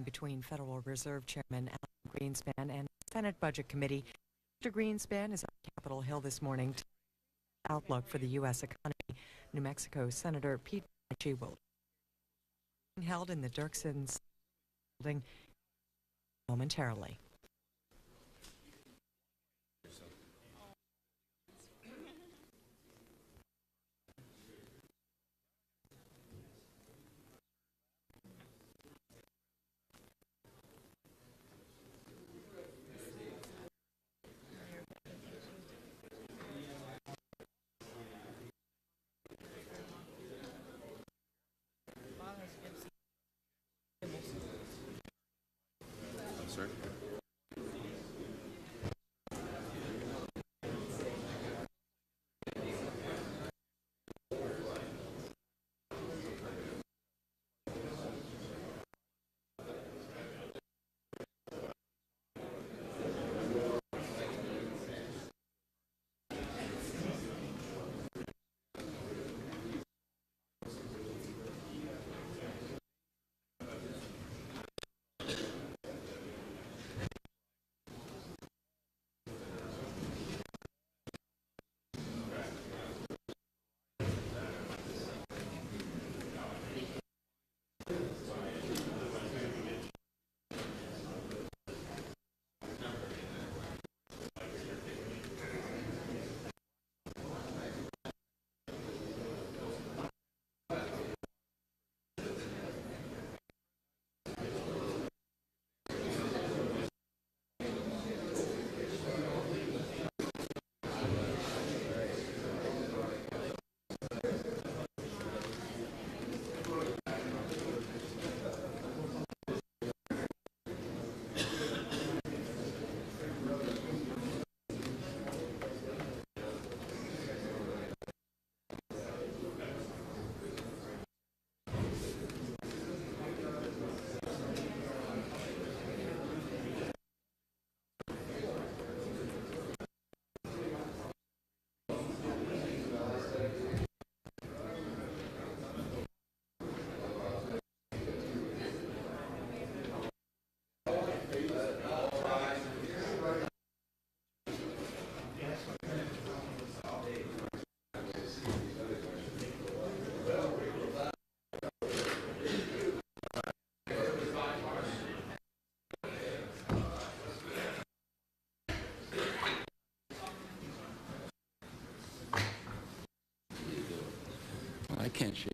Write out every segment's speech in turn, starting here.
between Federal Reserve Chairman Alan Greenspan and the Senate Budget Committee. Mr. Greenspan is on Capitol Hill this morning to outlook for the U.S. economy. New Mexico Senator Pete Buttigieg will be held in the Dirksen building momentarily. Sir. I can't shake.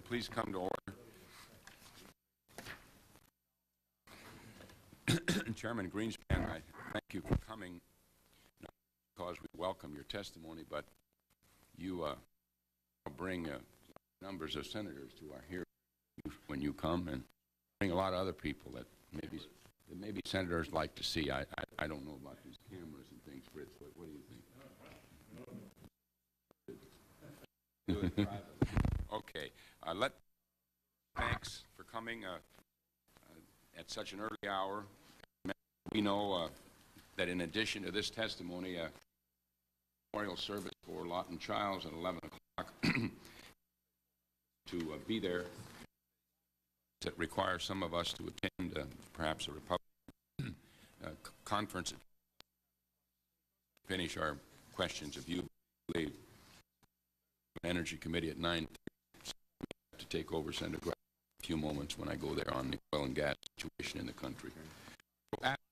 Please come to order. Chairman Greenspan, I thank you for coming, not because we welcome your testimony, but you bring numbers of senators to our hearing when you come, and bring a lot of other people that maybe senators like to see. I don't know about these cameras and things, Fritz. What do you think? Okay. Thanks for coming at such an early hour. We know that in addition to this testimony, a memorial service for Lawton Childs at 11 o'clock to be there. It requires some of us to attend perhaps a Republican conference, finish our questions of you. Energy Committee at 9:30 to take over Senator Grant a few moments when I go there on the oil and gas situation in the country. So after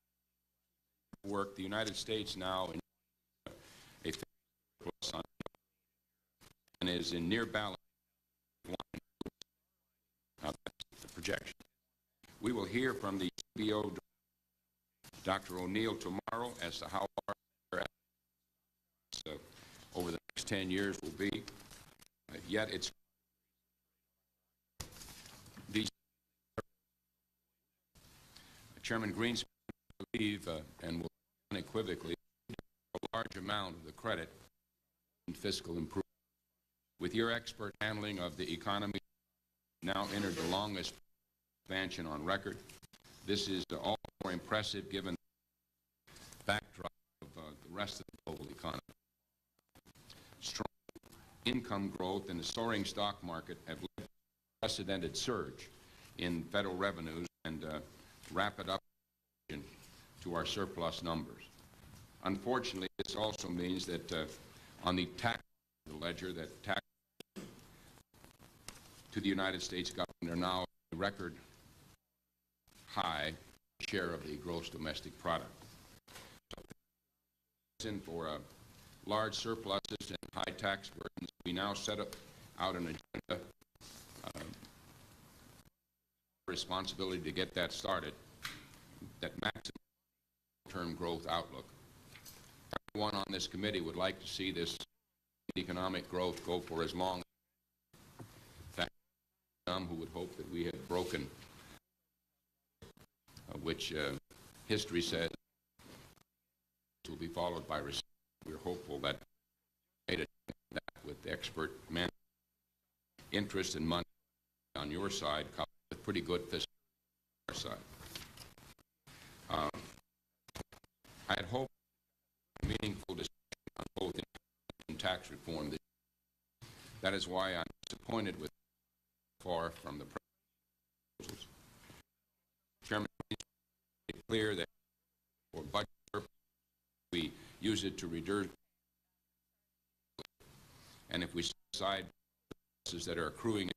work, the United States now in a plus on and is in near balance. Now that's the projection. We will hear from the CBO Dr. O'Neill tomorrow as to how far over the next 10 years will be. Yet it's these Chairman Greenspan believe and will unequivocally a large amount of the credit in fiscal improvement. With your expert handling of the economy, now entered the longest expansion on record. This is all more impressive given the backdrop of the rest of the global economy. Strong income growth and the soaring stock market have led to a unprecedented surge in federal revenues and rapid upturn to our surplus numbers. Unfortunately, this also means that on the tax ledger, that tax to the United States government are now a record high share of the gross domestic product. So, for large surpluses and high tax burdens, we now set out an agenda, responsibility to get that started, that maximum term growth outlook. Everyone on this committee would like to see this economic growth go for as long. In fact, some who would hope that we had broken, which history says will be followed by recession. We're hopeful that we made that with expert men, interest and money on your side, coupled with pretty good fiscal on our side. I had hoped for a meaningful discussion on both and tax reform this year. That is why I'm disappointed with far from the proposals. Chairman, it's clear that for budget purposes, we use it to reduce, and if we set aside expenses that are accruing,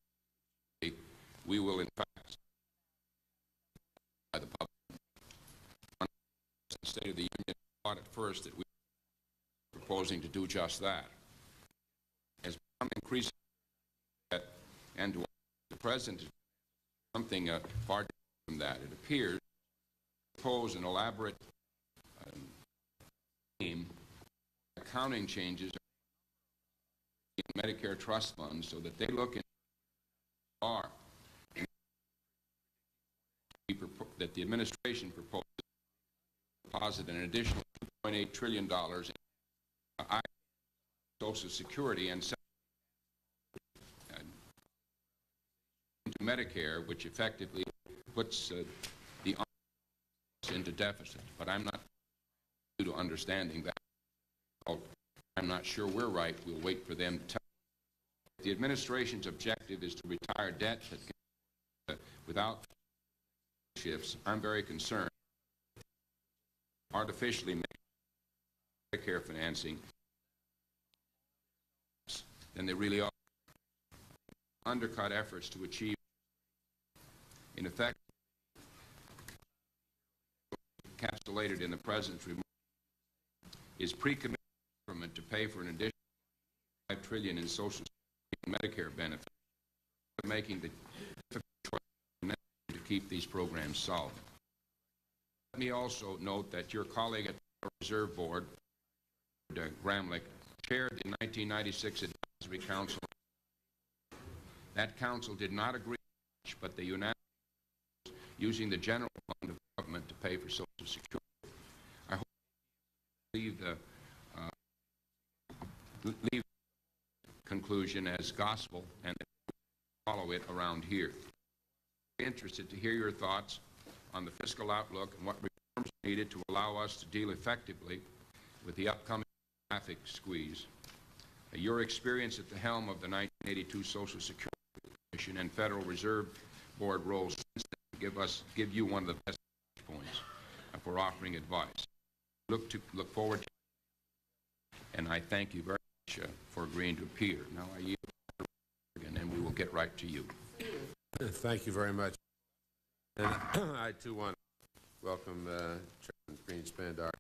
we will in fact by the public. On the State of the Union thought at first that we were proposing to do just that. As become increasing that, and to the President is something far different from that. It appears to propose an elaborate scheme, accounting changes in Medicare trust funds so that they look in are that the administration proposes to deposit an additional $2.8 trillion in Social Security and into Medicare, which effectively puts the into deficit. But I'm not due to understanding that. I'm not sure we're right. We'll wait for them to tell. The administration's objective is to retire debt that can, without shifts. I'm very concerned. Artificially make Medicare financing than they really are. Undercut efforts to achieve, in effect, encapsulated in the President's remarks, is pre-committing government to pay for an additional $5 trillion in Social Security and Medicare benefits, making the difficult choice to keep these programs solid. Let me also note that your colleague at the Reserve Board, Gramlich, chaired the 1996 Advisory Council. That council did not agree much, but they unanimously using the general fund of government to pay for Social Security. I hope you leave conclusion as gospel and follow it around here. I'm interested to hear your thoughts on the fiscal outlook and what reforms are needed to allow us to deal effectively with the upcoming traffic squeeze. Your experience at the helm of the 1982 Social Security Commission and Federal Reserve Board roles since then give you one of the best points for offering advice. Look forward to it, and I thank you very much for agreeing to appear. Now I yield again, and we will get right to you. Thank you very much. And I too want to welcome Chairman Greenspan.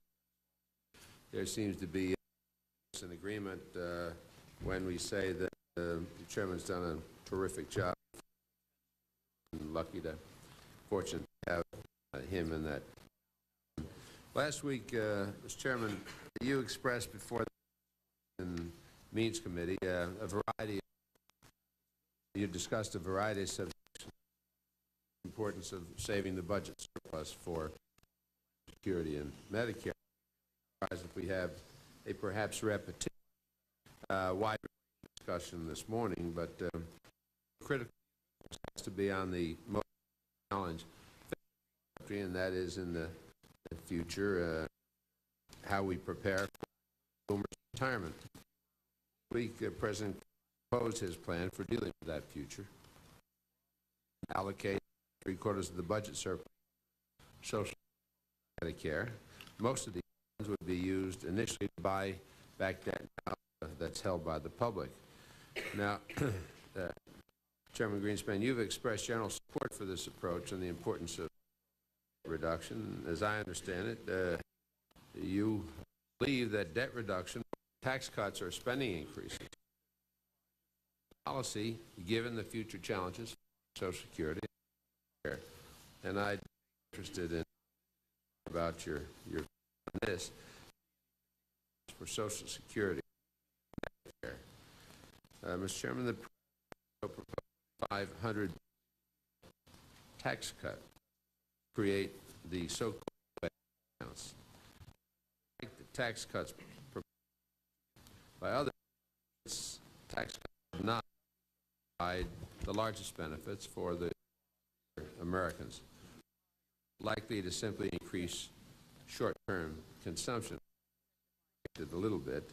There seems to be an agreement when we say that the Chairman's done a terrific job. I'm fortunate to have him in that. Last week, Mr. Chairman, you expressed before the Means Committee you discussed a variety of subjects. The importance of saving the budget surplus for Security and Medicare. If we have a perhaps repetition, wide discussion this morning, but critical has to be on the most challenge, and that is in the future, how we prepare for boomers' retirement. This week, President proposed his plan for dealing with that future. Allocate 3/4 of the budget surplus to Social Medicare. Most of these funds would be used initially to buy back debt that's held by the public. Now, Chairman Greenspan, you've expressed general support for this approach and the importance of reduction. As I understand it, you believe that debt reduction, tax cuts, or spending increases policy, given the future challenges for Social Security. And I'm interested in about your on this for Social Security. Mr. Chairman, the proposed 500 tax cut create the so-called accounts. Like the tax cuts by others, tax cuts have not provide the largest benefits for the Americans, likely to simply increase short-term consumption, a little bit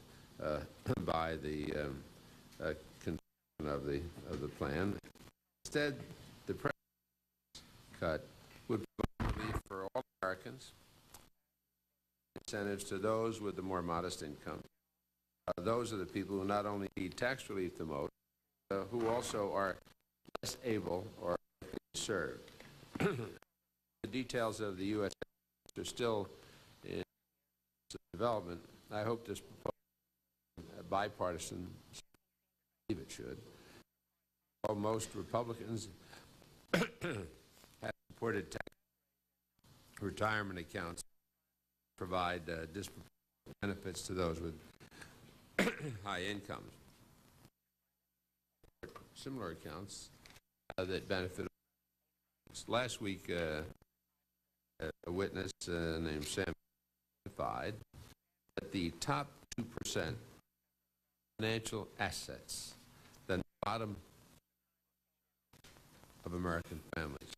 by the consumption of the plan. Instead, the president's cut would provide relief for all Americans, incentives to those with the more modest income. Those are the people who not only need tax relief the most, who also are less able or served. The details of the U.S. are still in development. I hope this proposal, bipartisan, I believe it should. While most Republicans have supported tax retirement accounts provide disproportionate benefits to those with high incomes. Similar accounts that benefit. Last week, a witness named Sam testified that the top 2% financial assets, the bottom of American families.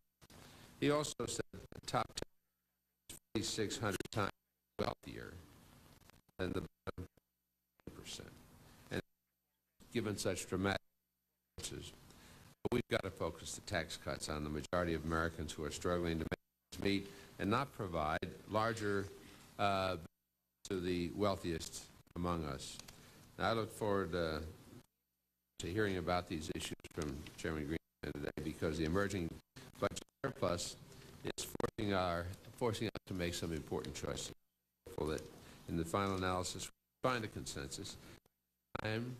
He also said that the top 10 is 4,600 times wealthier than the bottom 2%. And given such dramatic differences, we've got to focus the tax cuts on the majority of Americans who are struggling to make ends meet and not provide larger to the wealthiest among us. Now, I look forward to hearing about these issues from Chairman Greenspan today, because the emerging budget surplus is forcing us to make some important choices. I'm hopeful that in the final analysis we find a consensus and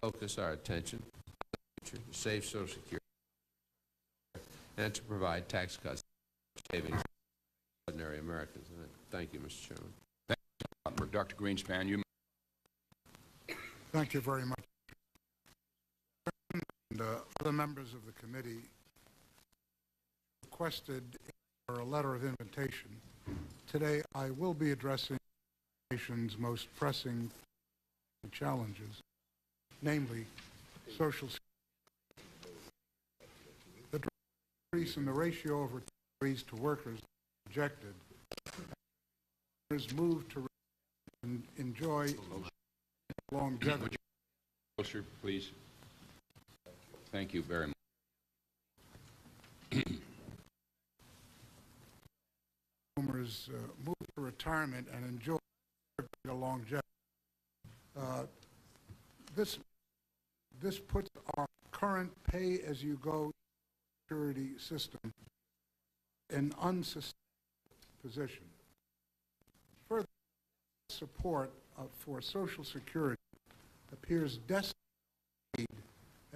focus our attention to save Social Security and to provide tax cuts savings for ordinary Americans. Thank you, Mr. Chairman. Thank you, Dr. Greenspan. You. Thank you very much. And other members of the committee requested for a letter of invitation. Today, I will be addressing the nation's most pressing challenges, namely Social Security. The increase in the ratio of retirees to workers projected, moved to enjoy longevity. Closer, please. Thank you very much. Consumers move to retirement and enjoy longevity. This puts our current pay-as-you-go security system in unsustainable position. Further, support for Social Security appears destined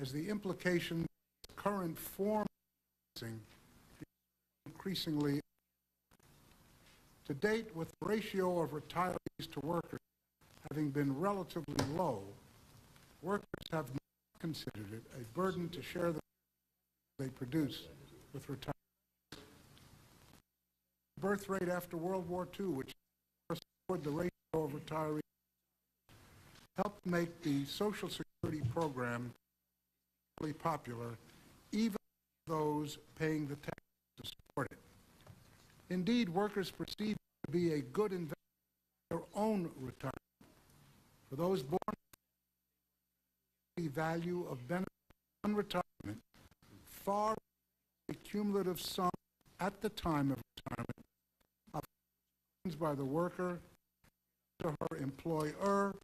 as the implication of current form increasingly. To date, with the ratio of retirees to workers having been relatively low, workers have not considered it a burden to share the they produce with retirees. Birth rate after World War II, which restored the ratio of retirees helped make the Social Security program really popular, even those paying the tax to support it. Indeed, workers perceive it to be a good investment in their own retirement. For those born, the value of benefits on retirement far the cumulative sum at the time of retirement of funds by the worker to her employer.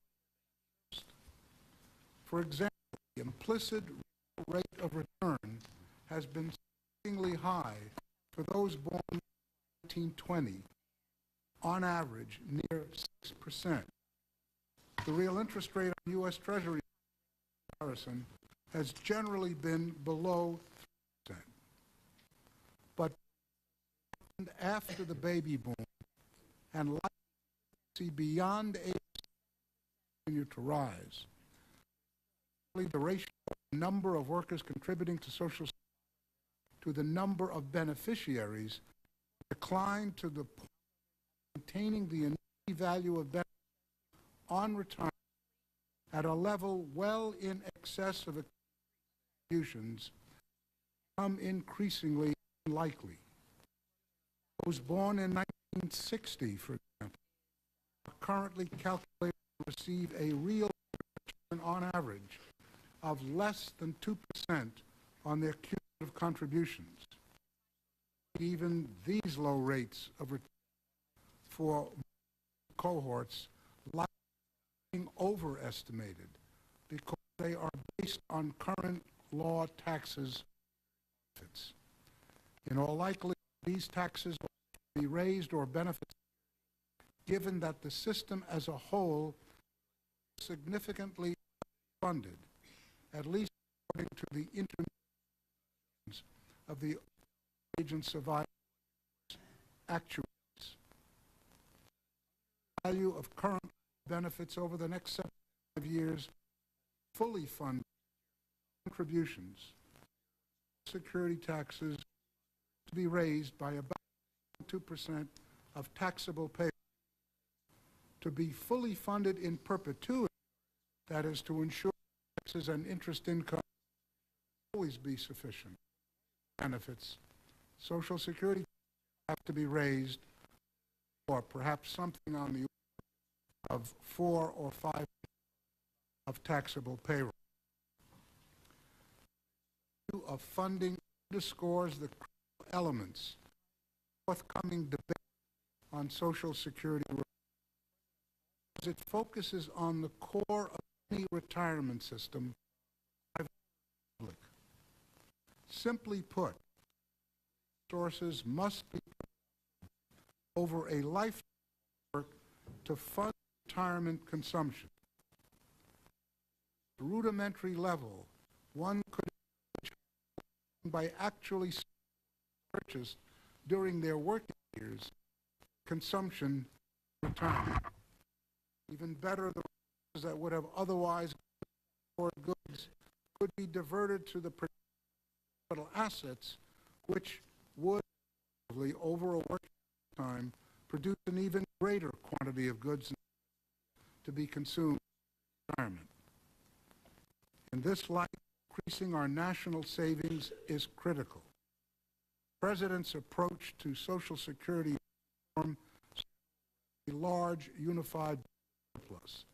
For example, the implicit rate of return has been shockingly high for those born in 1920, on average near 6%. The real interest rate on U.S. Treasury comparison has generally been below 3%. But after the baby boom and likely beyond age continue to rise, the ratio of the number of workers contributing to Social Security to the number of beneficiaries declined to the point of maintaining the annuity value of benefits on retirement at a level well in excess of contributions become increasingly unlikely. Those born in 1960, for example, are currently calculated to receive a real return on average of less than 2% on their cumulative contributions. Even these low rates of return for cohorts likely being overestimated because they are based on current law taxes. In all likelihood, these taxes will be raised or benefits given that the system as a whole is significantly funded, at least according to the intermediations of the agents of actuaries. The value of current benefits over the next 7 years fully fund contributions, security taxes to be raised by about 2% of taxable pay to be fully funded in perpetuity, that is to ensure taxes and interest income always be sufficient. Benefits, Social Security have to be raised, or perhaps something on the order of 4 or 5 of taxable payroll. The issue of funding underscores the critical elements of the forthcoming debate on Social Security as it focuses on the core of any retirement system, private and public. Simply put, resources must be over a lifetime of work to fund retirement consumption. At the rudimentary level, one could by actually purchased during their working years consumption retirement. Even better, the resources that would have otherwise for goods could be diverted to the capital assets, which would, over a working time, produce an even greater quantity of goods to be consumed in retirement. In this light, increasing our national savings is critical. The President's approach to Social Security reform is a large unified surplus,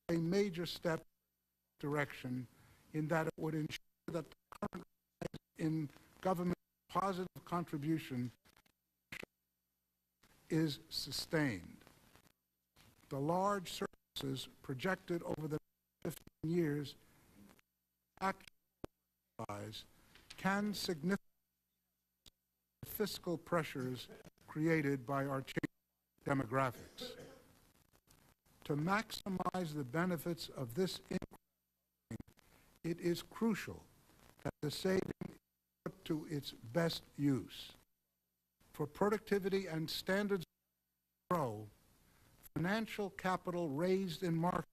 a major step in direction in that it would ensure that the current rise in government positive contribution is sustained. The large surpluses projected over the next 15 years actually can significantly the fiscal pressures created by our changing demographics. To maximize the benefits of this increase, it is crucial that the saving is put to its best use. For productivity and standards to grow, financial capital raised in markets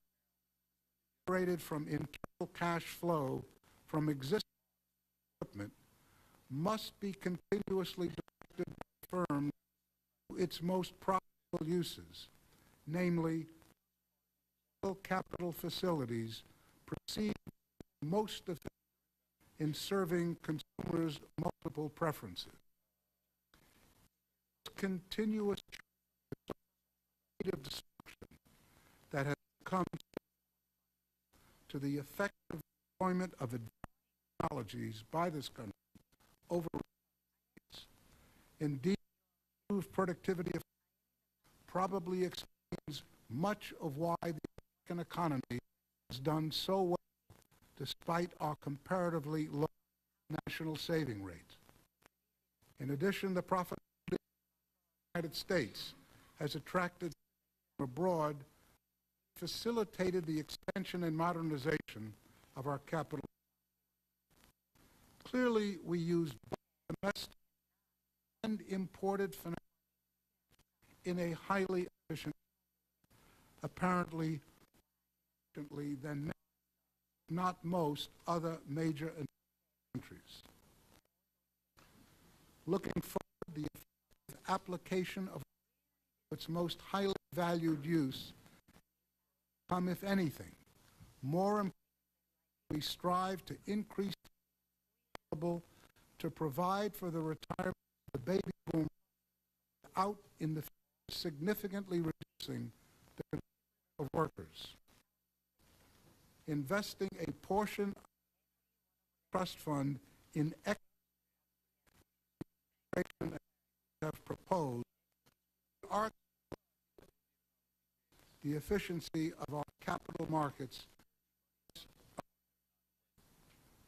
generated from internal cash flow from existing equipment must be continuously directed by the firm to its most profitable uses, namely capital facilities perceived most effective in serving consumers' multiple preferences. Continuous destruction that has come to the effective deployment of advanced technologies by this country over decades. Indeed, improved productivity probably explains much of why the American economy has done so well despite our comparatively low national saving rate. In addition, the profitability of the United States has attracted from abroad, facilitated the expansion and modernization of our capital. Clearly, we use both domestic and imported finance in a highly efficient, apparently efficiently than not most other major countries. Looking forward, the effective application of its most highly valued use come, if anything, more important. We strive to increase available to provide for the retirement of the baby boom without in the significantly reducing the consumption of workers. Investing a portion of the trust fund in equity have proposed the efficiency of our capital markets,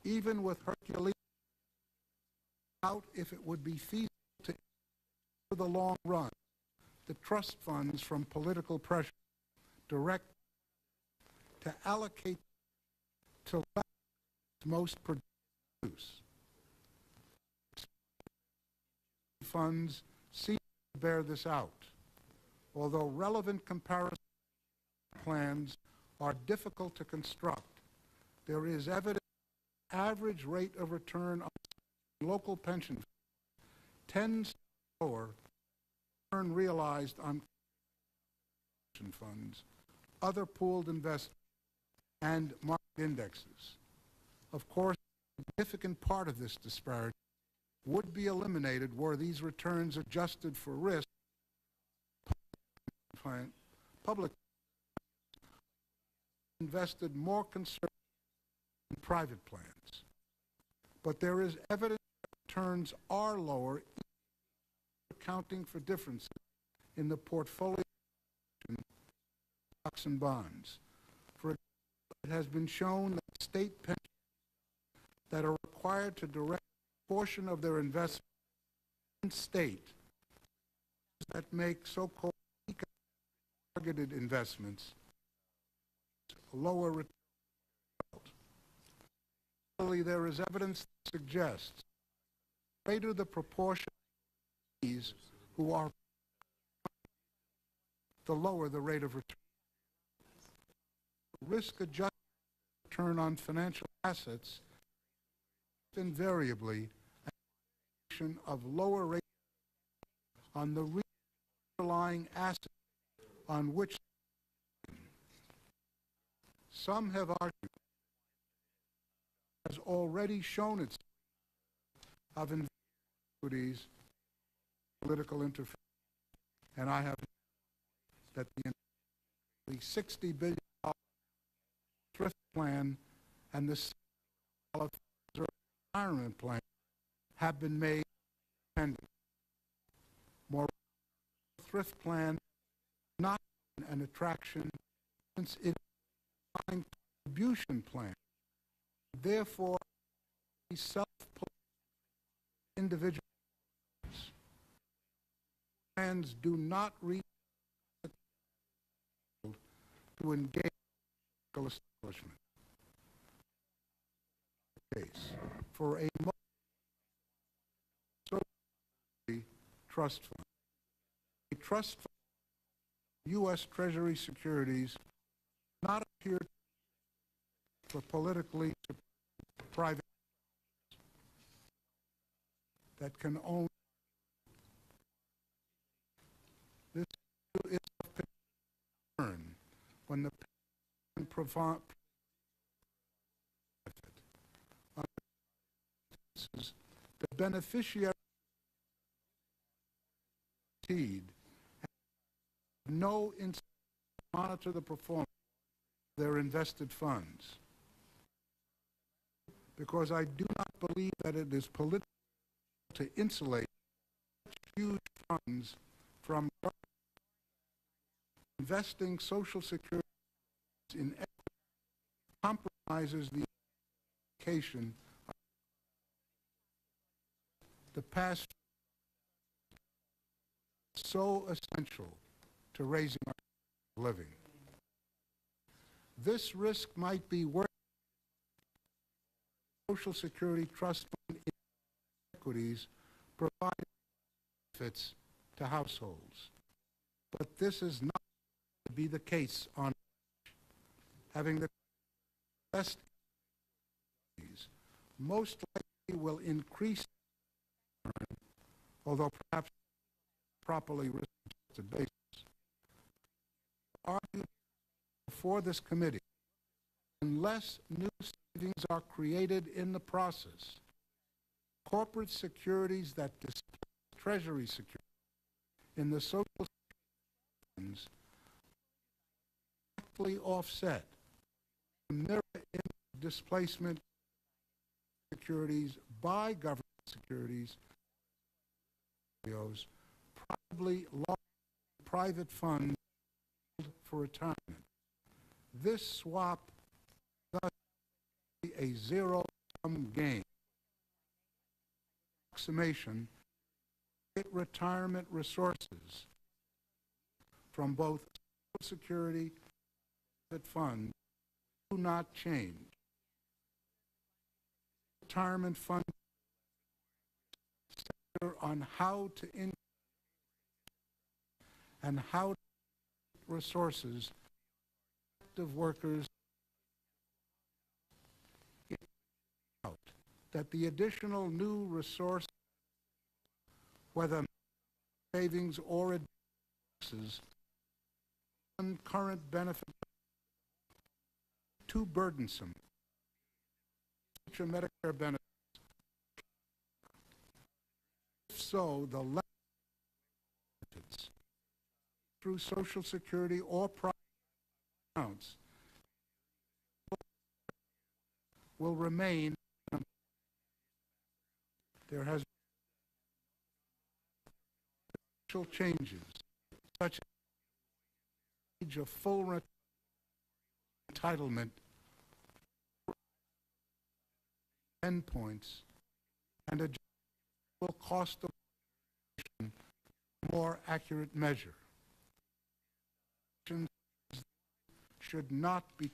even with Herculean, doubt if it would be feasible to, for the long run, the trust funds from political pressure direct to allocate to most productive use. Funds seem to bear this out, although relevant comparison plans are difficult to construct. There is evidence the average rate of return on local pension tends to be lower than return realized on pension funds, other pooled investments, and market indexes. Of course, a significant part of this disparity would be eliminated were these returns adjusted for risk. Public invested more conservatively in private plans. But there is evidence that returns are lower, accounting for differences in the portfolio of stocks and bonds. For example, it has been shown that state pensions that are required to direct a portion of their investment in state that make so-called targeted investments lower return. Finally, there is evidence that suggests the greater the proportion of these who are, the lower the rate of return. Risk-adjusted return on financial assets is invariably a function of lower rate on the underlying asset on which some have argued has already shown itself of equities, political interference, and I have that the $60 billion thrift plan and the $6 retirement plan have been made independent. Moreover, the thrift plan is not an attraction since it is a contribution plan. Therefore, individual plans do not reach to engage in establishment. Case for a trust fund. A trust fund, U.S. Treasury securities, not appear for politically private that can own. This is of concern when the provide benefit. The beneficiary have no incentive to monitor the performance of their invested funds, because I do not believe that it is political to insulate such huge funds from investing Social Security in equity compromises the education of the past so essential to raising our living. This risk might be worth Social Security Trust Fund equities providing benefits to households. But this is not to be the case on having the best most likely will increase, although perhaps properly risk-adjusted basis. Argued before this committee, unless new savings are created in the process, corporate securities that displace Treasury securities in the social funds directly offset the mirror displacement securities by government securities, probably large private funds for retirement. This swap thus be a zero-sum game. Approximation, retirement resources from both Social Security and private funds do not change. Retirement funds center on how to increase and how to resources of workers out that the additional new resource, whether savings or advances, on current benefit too burdensome. Future Medicare benefits. If so, the benefits through Social Security or private accounts will remain. There has been changes, such as the age of full entitlement, endpoints, and a cost of more accurate measure. Should not be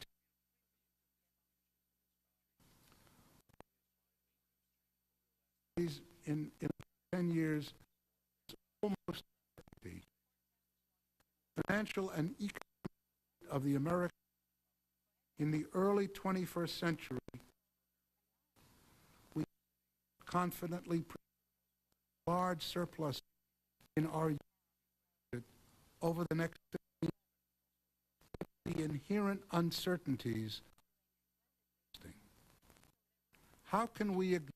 in 10 years almost financial and economic of the American in the early 21st century. We confidently large surplus in our unit over the next 15 years. The inherent uncertainties. How can we ignore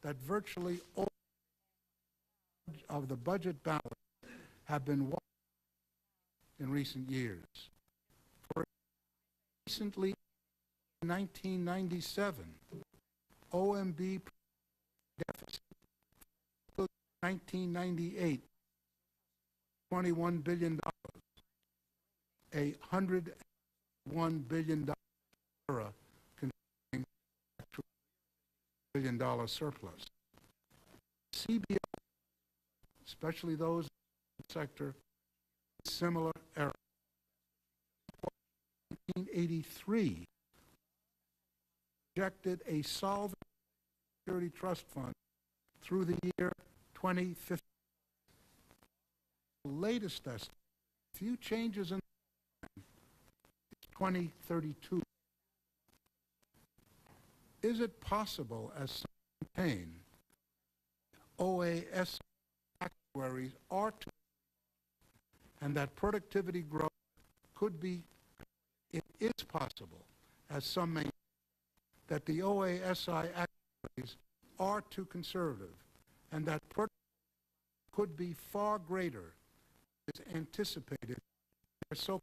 that virtually all of the budget balance have been won in recent years? For recently, in 1997, OMB deficit 1998, $21 billion, a $101 billion era containing $1 billion surplus. CBO, especially those in the sector, similar era. 1983 projected a solvent security trust fund through the year 2050. The latest estimate, few changes in 2032. Is it possible, as some maintain, OAS actuaries are to, and that productivity growth could be is possible, as some may, that the OASI actuaries are too conservative and that productivity could be far greater than is anticipated in their so-called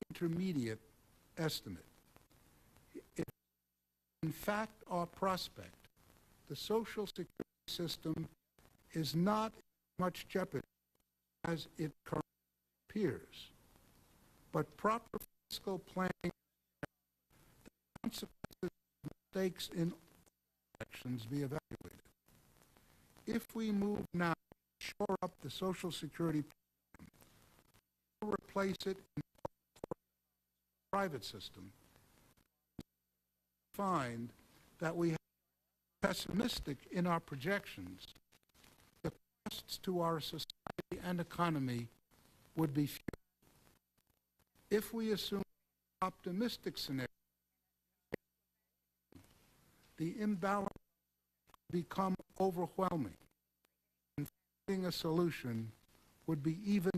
intermediate estimate. If in fact our prospect, the Social Security system is not in much jeopardy as it currently appears, but proper fiscal planning, the consequences of mistakes in elections be evaluated. If we move now to shore up the Social Security program or replace it in a private system, find that we have pessimistic in our projections, the costs to our society and economy would be few. If we assume an optimistic scenario, the imbalance would become overwhelming, and finding a solution would be even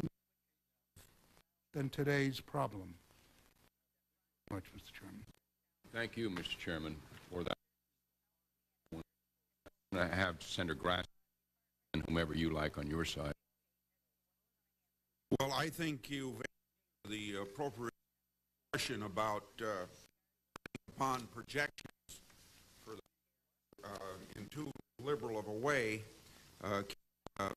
than today's problem. Thank you much, Mr. Chairman. Thank you, Mr. Chairman, for that. I'm going to have Senator Grass and whomever you like on your side. Well, I think you've answered the appropriate question about upon projections for in too liberal of a way have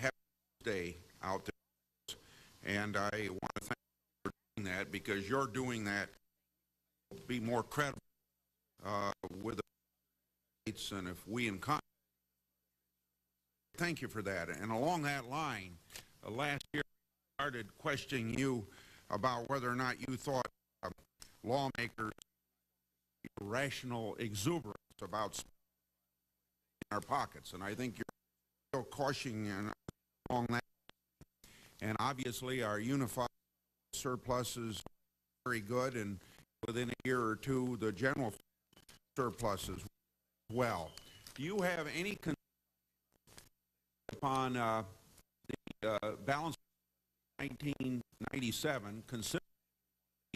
a day out there, and I want to thank you for doing that, because you're doing that to be more credible with the states and if we in Congress. Thank you for that. And along that line, last year I started questioning you about whether or not you thought lawmakers rational exuberance about spending in our pockets, and I think you're still cautioning along that. And obviously our unified surplus is very good, and within a year or two the general surplus as well. Do you have any concern upon the balance of 1997, considering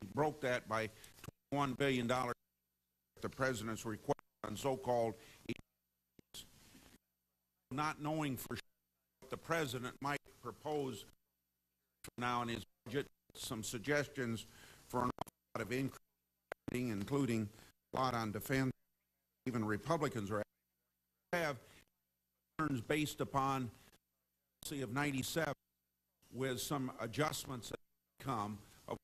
we broke that by $21 billion, the President's request on so-called, not knowing for sure what the President might propose now in his budget, some suggestions for an awful lot of increasing, including a lot on defense. Even Republicans are have concerns based upon the policy of 97 with some adjustments that come of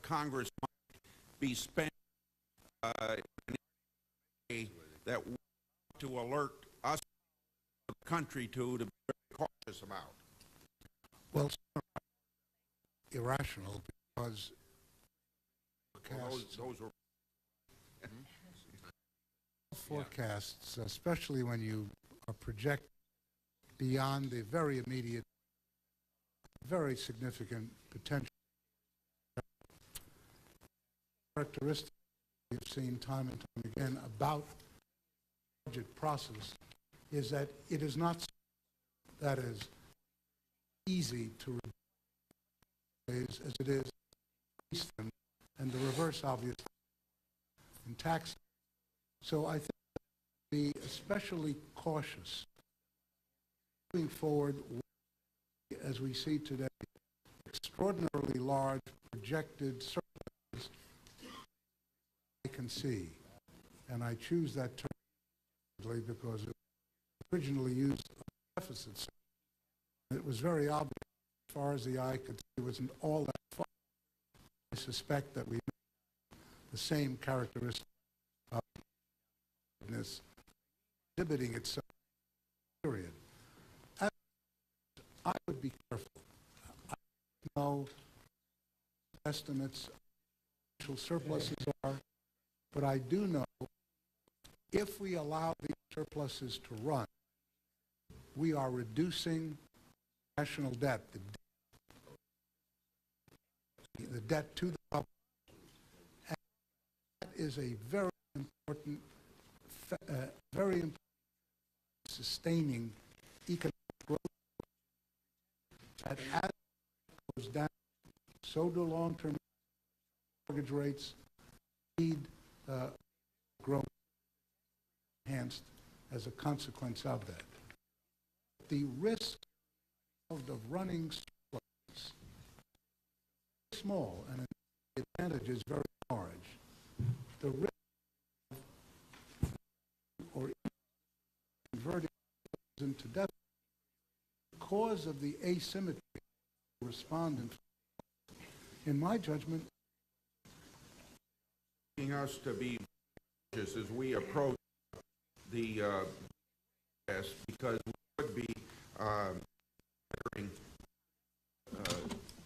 Congress might be spent in a way that we want to alert us, the country, to be very cautious about. Well, irrational, because Those were forecasts, especially when you project beyond the very immediate, very significant potential characteristics we've seen time and time again about the budget process is that it is not that is easy to reduce as it is increase them, and the reverse obviously in tax. So I think be especially cautious moving forward as we see today extraordinarily large projected surpluses I can see, and I choose that term because it was originally used on deficits. It was very obvious as far as the eye could see it wasn't all that far. I suspect that we have the same characteristic of this exhibiting itself, period. As I would be careful. I don't know estimates of surpluses are, but I do know if we allow these surpluses to run, we are reducing national debt, the debt to the public. And that is a very important sustaining economic growth. That as it goes down, so do long-term mortgage rates, need growth enhanced as a consequence of that. The risk of running surplus is small, and the advantage is very large. The risk or converting into deficit because of the asymmetry of respondent, in my judgment, us to be cautious as we approach the test, because we would be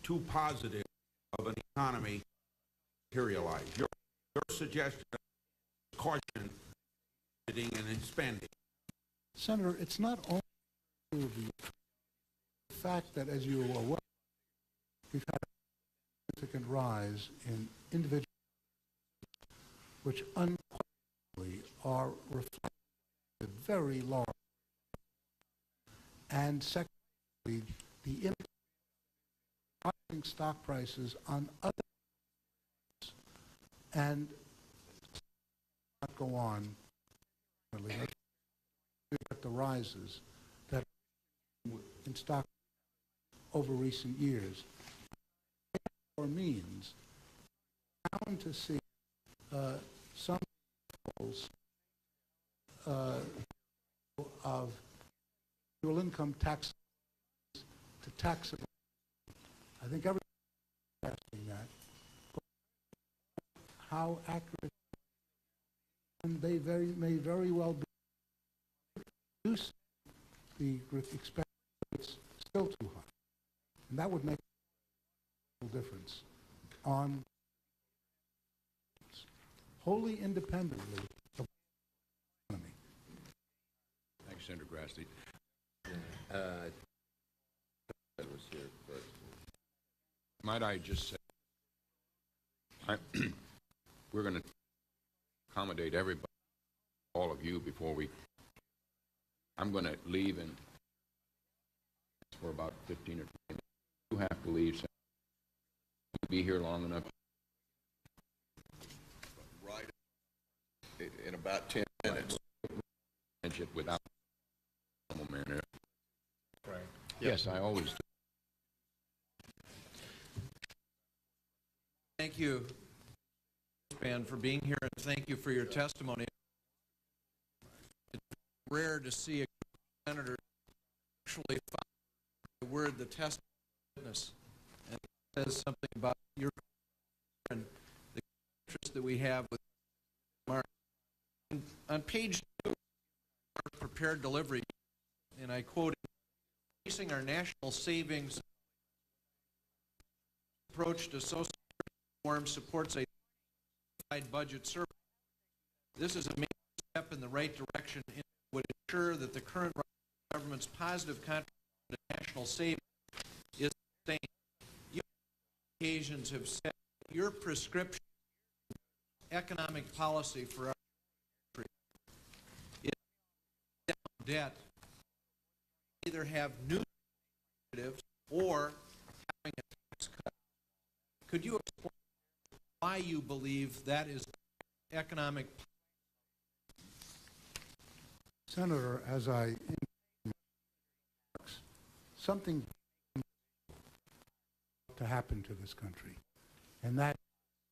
too positive of an economy materialize. Your suggestion of caution and spending. Senator, it's not only the fact that, as you are well, we've had a significant rise in individuals which unquestionably are reflecting very large, and secondly, the impact of rising stock prices on other, and not go on. At the rises that in stock over recent years, or means bound to see some levels of dual income tax to taxable. I think everyone is asking that. How accurate, and they may very well be reduce the expense rates still too high, and that would make a difference on wholly independently of the economy. Thanks, Senator Grassley. That was here first. Might I just say, we're going to accommodate everybody, all of you, before I'm going to leave in for about 15 or 20 minutes. You have to leave. So you'll be here long enough. Right in about 10 minutes. Without normal manner. Right. Yes, I always do. Thank you, Greenspan, for being here, and thank you for your testimony. It's rare to see a senator actually follow the word, the testimony witness, and it says something about your and the interest that we have with Mark. On page 2 of our prepared delivery, and I quote, "Increasing our national savings approach to social reform supports a budget surplus. This is a major step in the right direction and would ensure that the current government's positive contribution to national savings is sustained." You on occasions have said your prescription economic policy for our country is down debt, either have new initiatives or having a tax cut. Could you explain why you believe that is economic policy? Senator, as I something to happen to this country, and that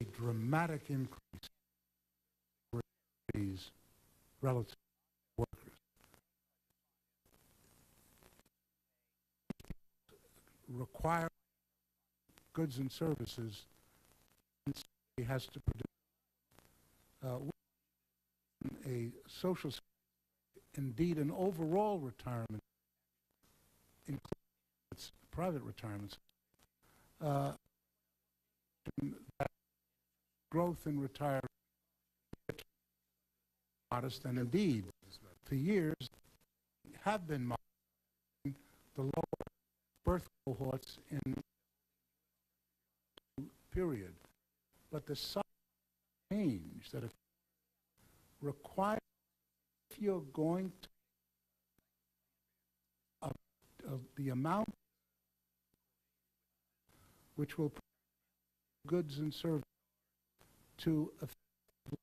is a dramatic increase in these relative workers. Require goods and services he has to produce. A social, indeed an overall retirement, including private retirements, that growth in retirement modest, and indeed for years have been modest, the lower birth cohorts in period. But the sudden change that requires, if you're going to, of the amount which will goods and services to effectively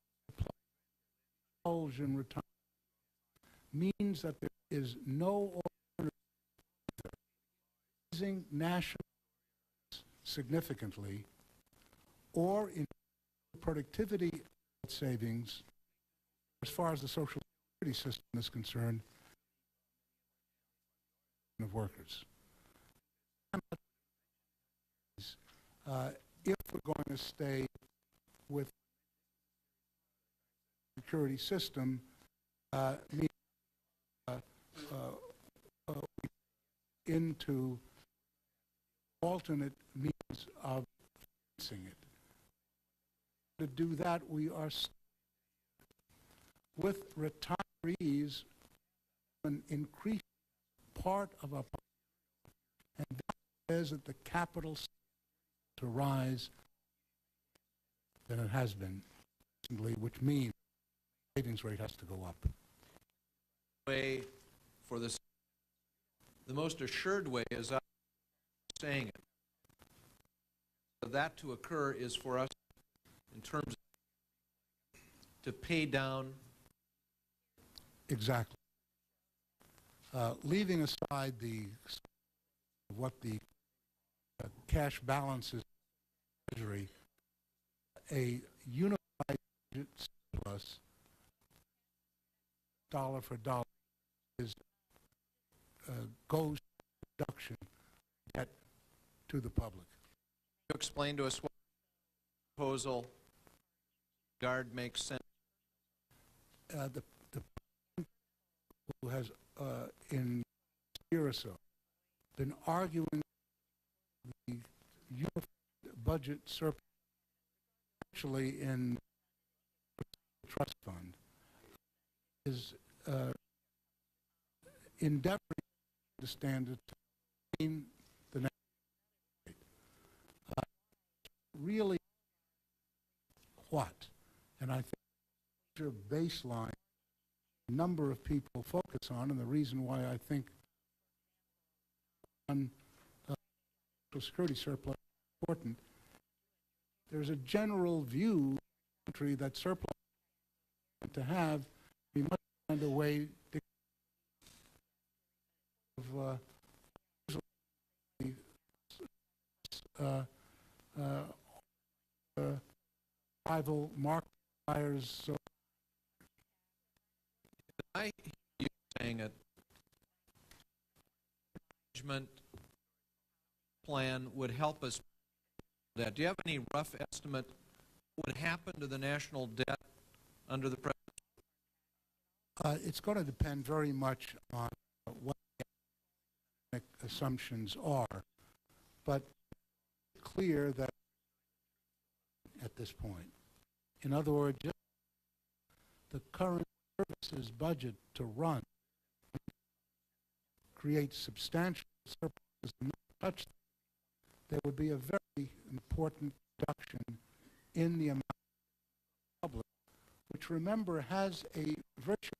indulge in retirement means that there is no alternative to raising national significantly or in productivity savings as far as the Social Security system is concerned of workers. If we're going to stay with the security system, into alternate means of financing it. To do that, we are with retirees an increased part of our and that is that the capital to rise than it has been recently, which means the savings rate has to go up. Way for this, the most assured way is us saying it. For that to occur is for us, in terms of to pay down. Exactly. Leaving aside what the cash balance is in the Treasury, a unified budget surplus, dollar for dollar, goes to reduction debt to the public. Can you explain to us what proposal Guard makes sense? The president, who has in a year or so been arguing the unified budget surplus actually in the trust fund is endeavoring to understand it to mean the next rate. Really what? And I think your baseline a number of people focus on, and the reason why I think on Social Security surplus is important, there's a general view in the country that surplus to have, we must find a way of rival market buyers. So I hear you saying a management plan would help us that. Do you have any rough estimate what would happen to the national debt under the president? It's going to depend very much on what the assumptions are, but it's clear that at this point, in other words, the current services budget to run creates substantial surpluses and not touch them, there would be a very important reduction in the amount of public, which remember has a virtuous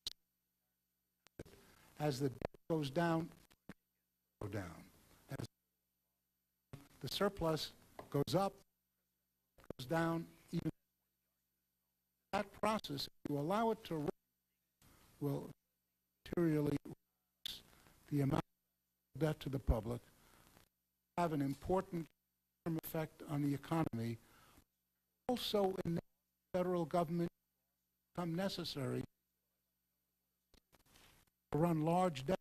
as the debt goes down, as the surplus goes up, goes down, even that process, if you allow it to will materially reduce the amount of debt to the public, have an important effect on the economy, also in the federal government become necessary to run large debt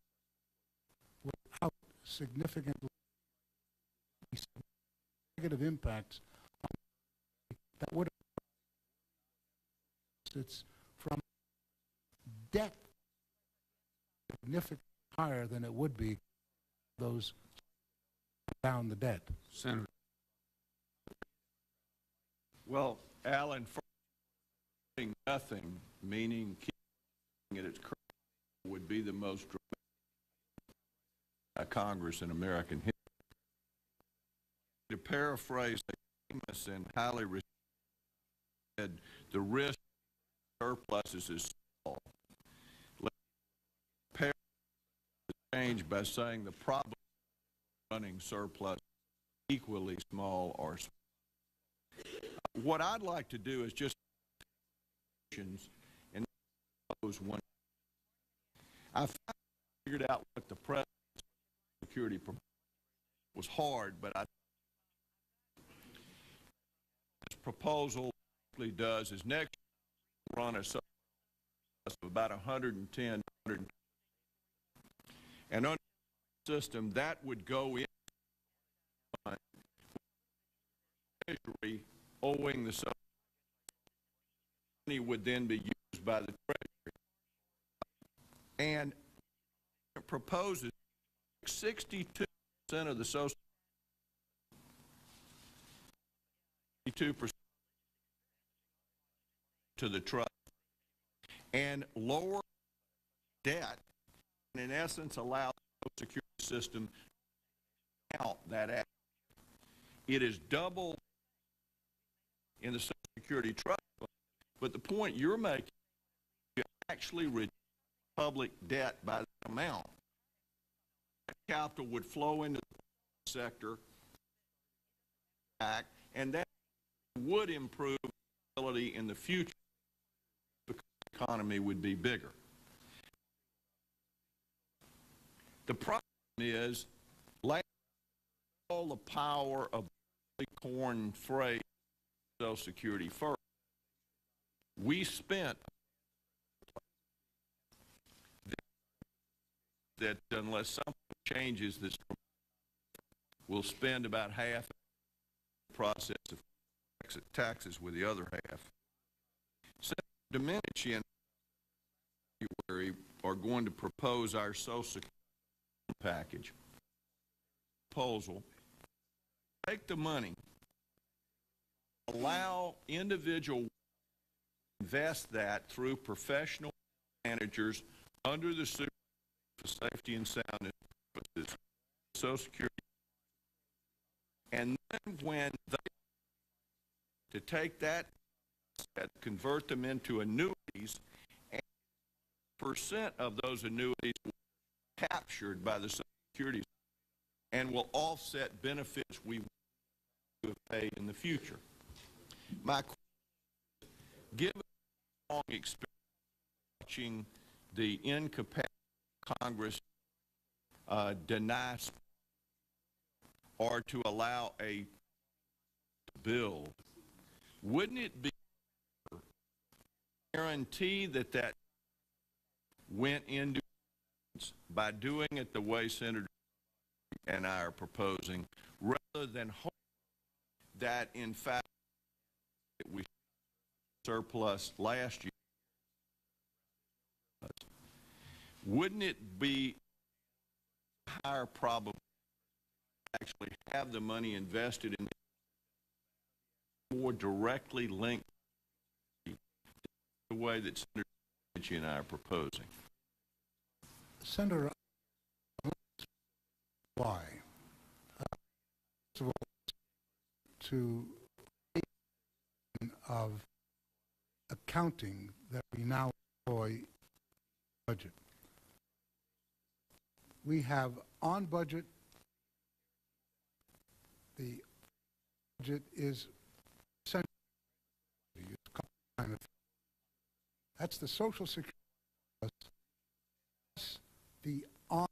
without significant negative impacts that would it's from debt significantly higher than it would be those down the debt. Senator. Well, Alan, for doing nothing, meaning keeping it its current, would be the most dramatic Congress in American history. To paraphrase a famous and highly respected, the risk of surpluses is small. Let's compare the change by saying the problem of running surplus equally small or small. what I'd like to do is just and pose one. I figured out what the President's security proposal was hard, but this proposal basically does is next run a surplus of about 110, and under the system that would go in Treasury owing the surplus. Money would then be used by the Treasury, and it proposes 62% of the Social 62% to the trust, and lower debt, and in essence allow the Social Security system to count that asset. It is double in the Social Security trust fund, but the point you're making, you actually reduce public debt by that amount. That capital would flow into the sector, and that would improve ability in the future because the economy would be bigger. The problem is, all the power of the corn phrase Social Security first. We spent that unless something changes this, we'll spend about half the process of taxes with the other half. Senator Domenici and February are going to propose our Social Security package. Proposal, take the money, allow individual invest that through professional managers under the Super for Safety and Soundness purposes, Social Security, and then when they to take that, convert them into annuities, and % of those annuities will be captured by the Social Security and will offset benefits we will pay in the future. My question is, given long experience watching the incapacity of Congress deny or to allow a bill, wouldn't it be guarantee that that went into by doing it the way Senator and I are proposing, rather than hope that in fact we surplus last year? Wouldn't it be higher probability to actually have the money invested in more directly linked to the way that Senator Domenici and I are proposing? Senator, why? First of all, to of accounting that we now employ budget. We have on budget, the budget is essentially that's the Social Security plus the on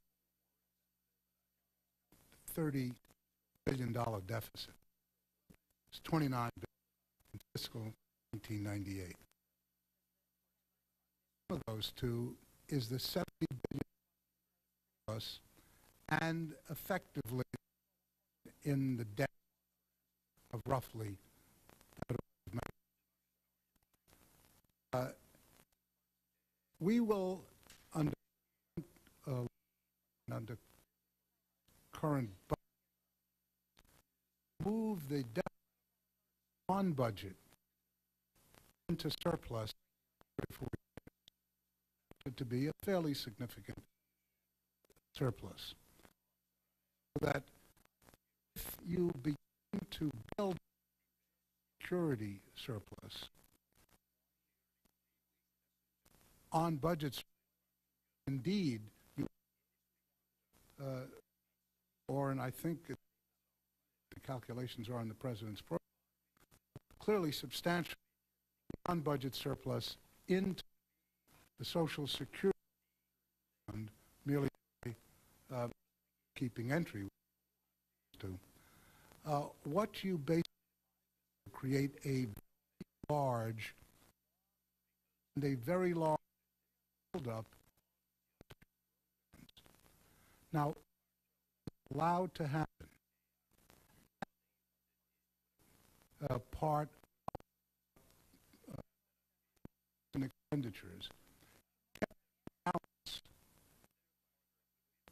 $30 billion deficit. It's $29 billion in fiscal 1998. One of those two is the $70 billion plus, and effectively in the debt of roughly we will under current budget move the debt on budget into surplus to be a fairly significant surplus. So that if you begin to build security surplus on budgets, indeed, you, and I think the calculations are on the President's program, clearly substantial non-budget surplus into the Social Security Fund merely by keeping entry to. What you basically create a large and a very large buildup. Now, allowed to happen. Part of expenditures,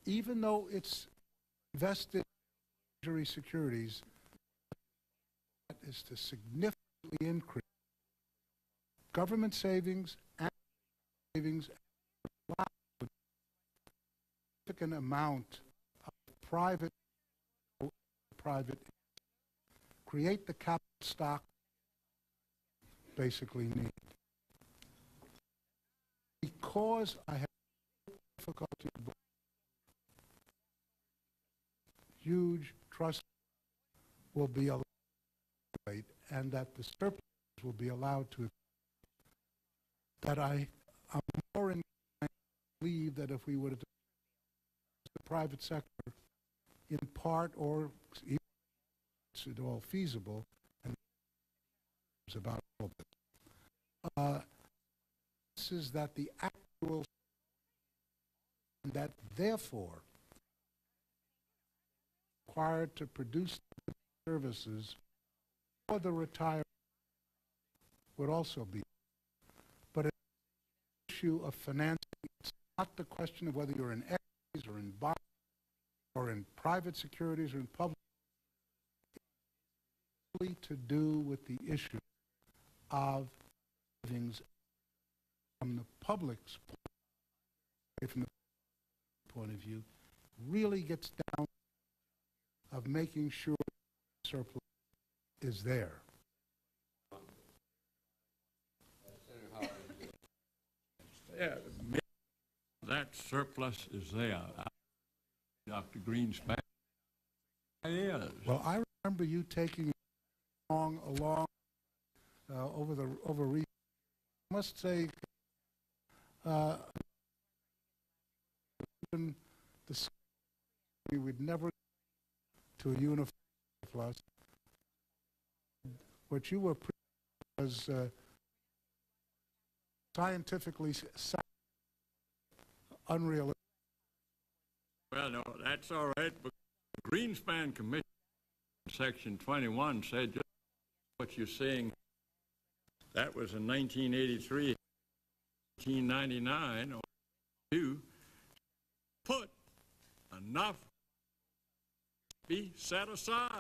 even though it's invested in Treasury securities, that is to significantly increase government savings and allow a significant amount of private create the capital stock basically need. Because I have difficulty with huge trust will be allowed and that the surplus will be allowed to, that I'm more inclined to believe that if we were to do the private sector in part or even it's at all feasible, and it's about all of it. This is that the actual, that therefore required to produce services for the retired would also be. But it's an issue of financing. It's not the question of whether you're in equities or in bonds or in private securities or in public. To do with the issue of savings from the public's from the point of view, really gets down of making sure the surplus is there. Yeah, that surplus is there. Dr. Greenspan. It is. Well, I remember you taking along over recent. I must say, even we would never to a uniform surplus. What you were was scientifically unrealistic. Well, no, that's all right. But the Greenspan Commission, Section 21, said just what you're saying. That was in 1983, 1999, or two, put enough be set aside.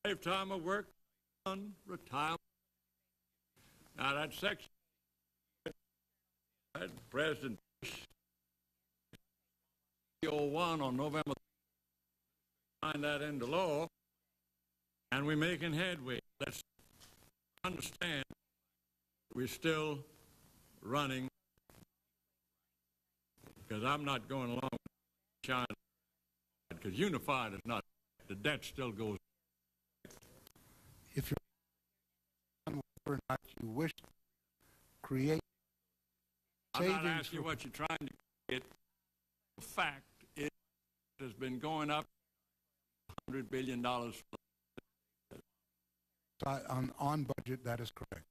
Lifetime of work, retirement. Now that section, President 01 on November signed that into law, and we're making headway. Let's understand we're still running, because I'm not going along with China, because unified is not, the debt still goes. If you're whether or not you wish to create I'm not savings asking you what you're trying to create. The fact is, it has been going up $100 billion. on budget, that is correct.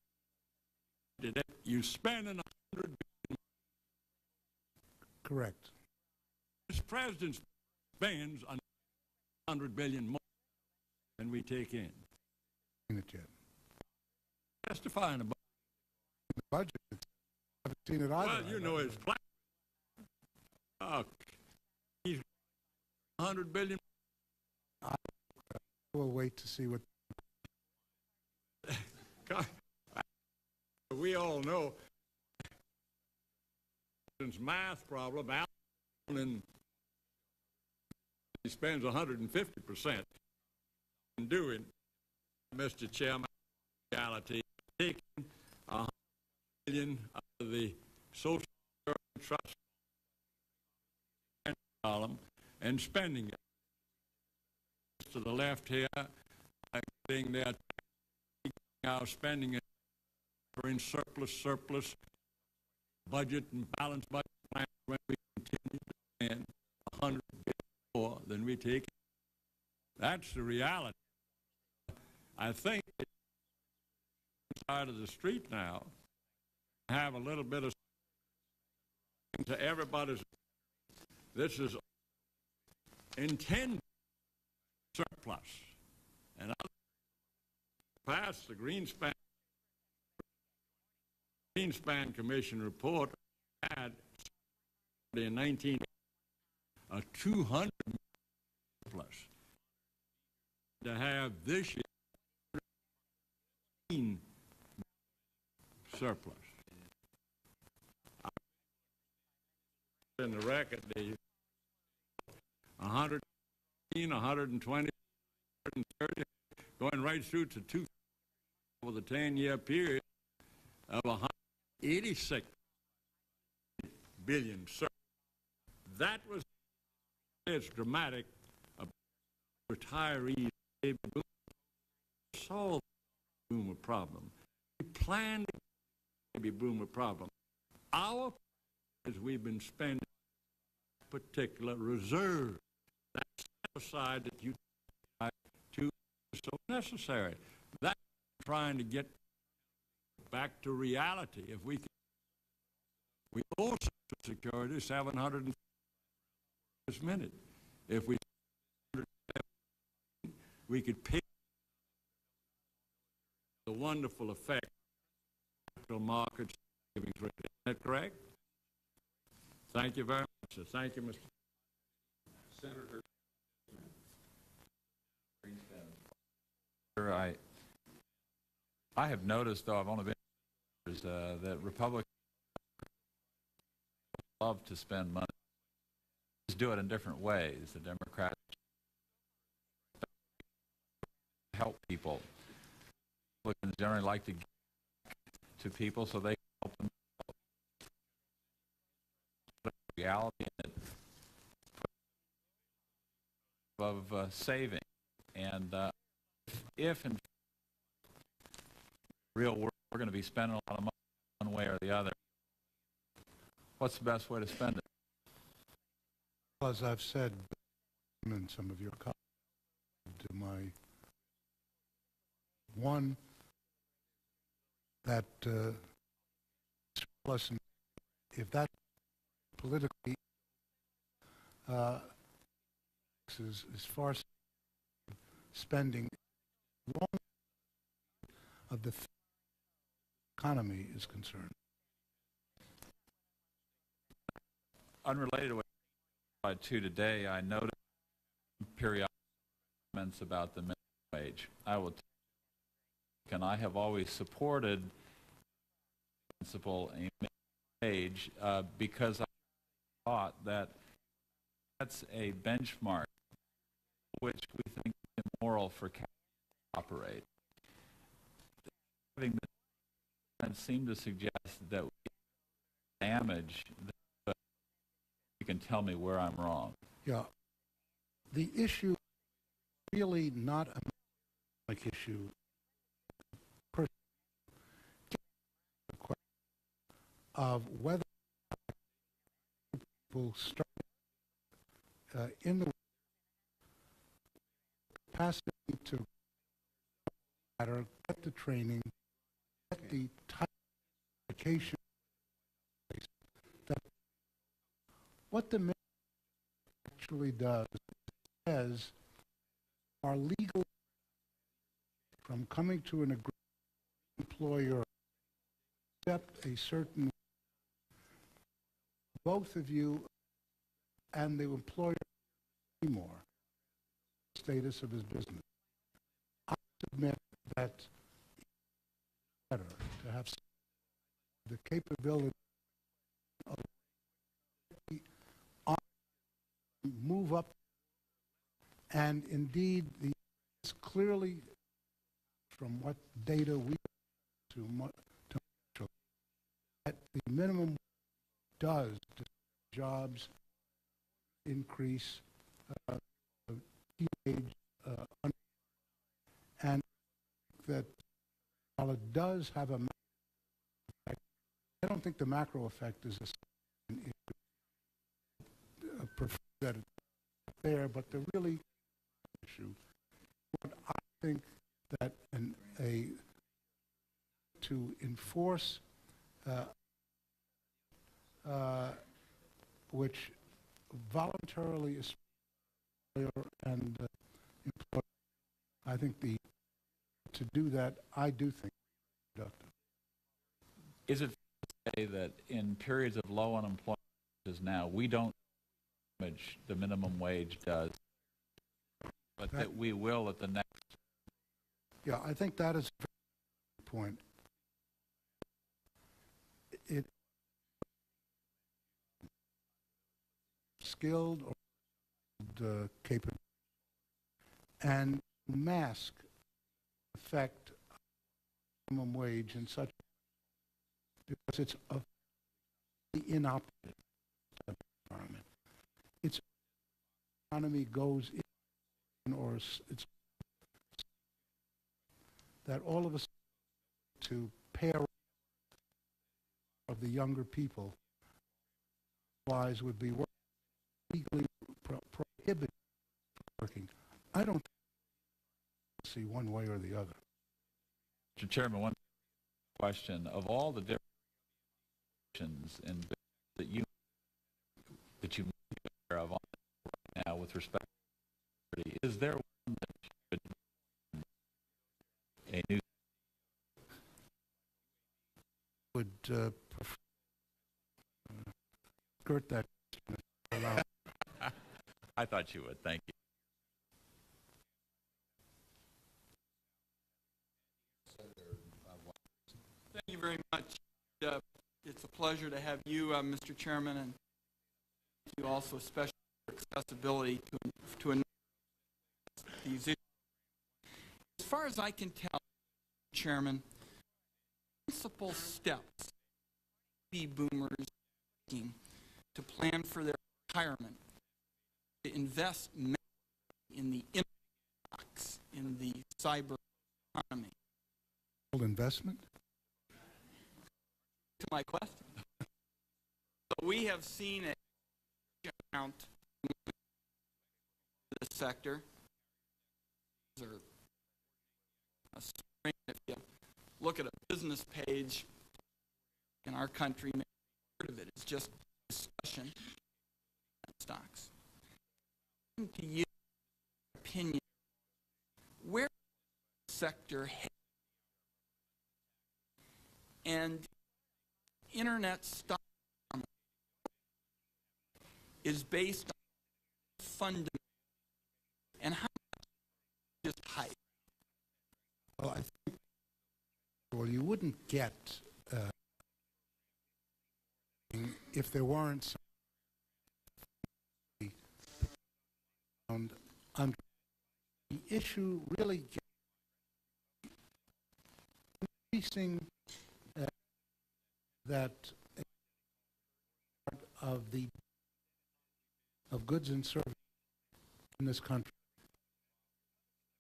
You spend $100 billion. Correct. This president spends $100 billion more than we take in. Seen it yet. Testifying about The budget, I haven't seen it either. well, you know his plan. He's $100 billion. We'll wait to see what. We all know his math problem. And he spends 150% in doing, Mr. Chairman, reality, taking $100 billion out of the Social Security Trust column and spending it. To the left here, getting their our spending are in surplus budget and balanced budget plan when we continue to spend $100 billion more than we take. That's the reality. I think side of the street now have a little bit of to everybody's. This is intended surplus, and I passed the Greenspan Commission report had in 19 a 200 surplus to have this year surplus. In the record, the 110, 120, 130, going right through to 2 over the 10-year period of 186 billion surplus. That was it's dramatic. Retirees baby boom solved the boomer problem. We planned the baby boomer problem. Our as we've been spending particular reserve, that set aside that you to so necessary. That's trying to get back to reality. If we can, we owe Social Security 700 this minute. If we could pay the wonderful effect of capital markets giving through. Is that correct? Thank you very much, sir. Thank you, Mr. Senator. Greenspan. I have noticed, though I've only been that Republicans love to spend money. Just do it in different ways. The Democrats help people. Republicans generally like to give to people so they can help them. Reality in it of saving, and if in real world we're going to be spending a lot of money one way or the other, what's the best way to spend it? As I've said, and some of your comments to my one, that surplus, if that politically as far as spending long of the economy is concerned. Unrelated to what I to today, I noticed periodic comments about the minimum wage. I will and I have always supported the principle a minimum wage because I thought that that's a benchmark which we think is immoral for capital to operate. Having the seemed to suggest that we damage you can tell me where I'm wrong. Yeah. The issue is really not a economic issue. The question of whether people start in the capacity to get the training, get the type of education. That what the ministry actually does is our legal from coming to an agreement with the employer accept a certain both of you and the employer more status of his business. I submit that it's better to have the capability of move up, and indeed it's clearly from what data we to that the minimum does to jobs increase teenage and that while it does have a macro effect, I don't think the macro effect is a significant issue. I prefer that it's not there, but the really issue, what I think that to enforce which voluntarily is and employer, I think to do that, I do think productive. Is it fair to say that in periods of low unemployment as now, we don't damage the minimum wage does, but that we will at the next? Yeah, I think that is a very good point. It skilled or capable and mask effect minimum wage in such because it's a inoperative environment. Its economy goes in, or it's that all of us to pair of the younger people lives would be legally prohibited working. I don't see one way or the other. Mr. Chairman, one question. Of all the different options and that you may be aware of right now with respect to security, is there one that should a new would prefer skirt that question? I thought you would. Thank you. Thank you very much. It's a pleasure to have you, Mr. Chairman, and you also especially for accessibility to these issues. As far as I can tell, Chairman, principal steps baby boomers taking to plan for their retirement, to invest in the inbox, in the cyber economy. Investment? To my question. So we have seen a amount in the sector. These are a spring. If you look at a business page in our country, maybe part of it is just discussion on stocks. To you, opinion, where the sector headed? And internet stock is based on fundamental, and how much is just hype? Well, I think you wouldn't get if there weren't some under the issue really increasing that part of goods and services in this country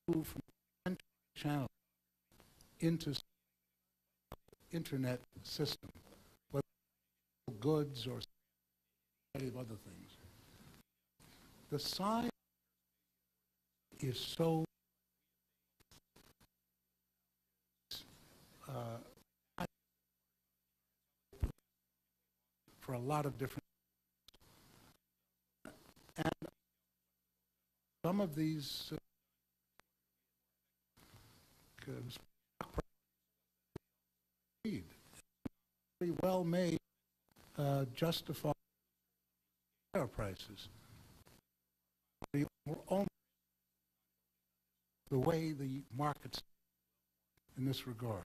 move from channel into internet system, whether goods or other things. The size is so for a lot of different, and some of these very well made justify higher prices. We're almost the way the market's in this regard.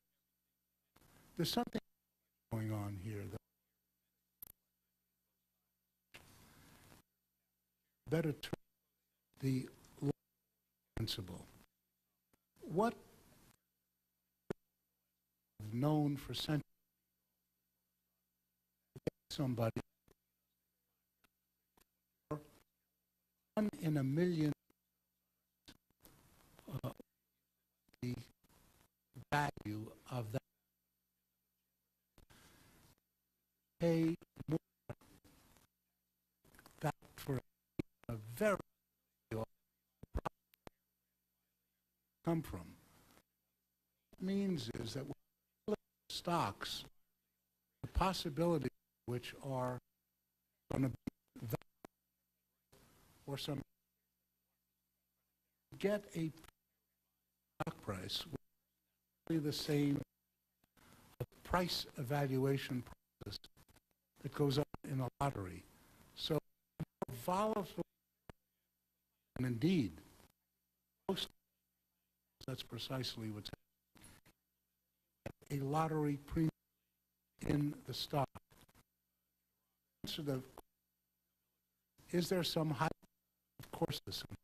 There's something going on here that better to the principle. What I've known for centuries, somebody 1 in a million the value of that. Pay more that for a very come from. What it means is that when stocks, the possibility which are going to be or some get a stock price the same price evaluation process that goes on in a lottery. So volatile, and indeed, most, that's precisely what's happening. A lottery premium in the stock. So is there some high? Of course, there's some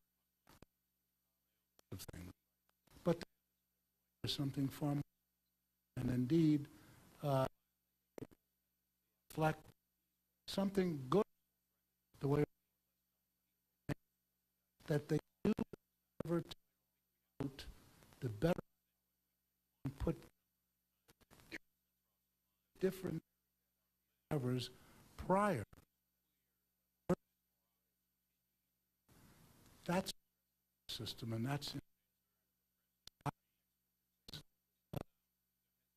things, but there's something far more, and indeed, reflect something good the way that they do ever out the better and put different covers prior. That's the system, and that's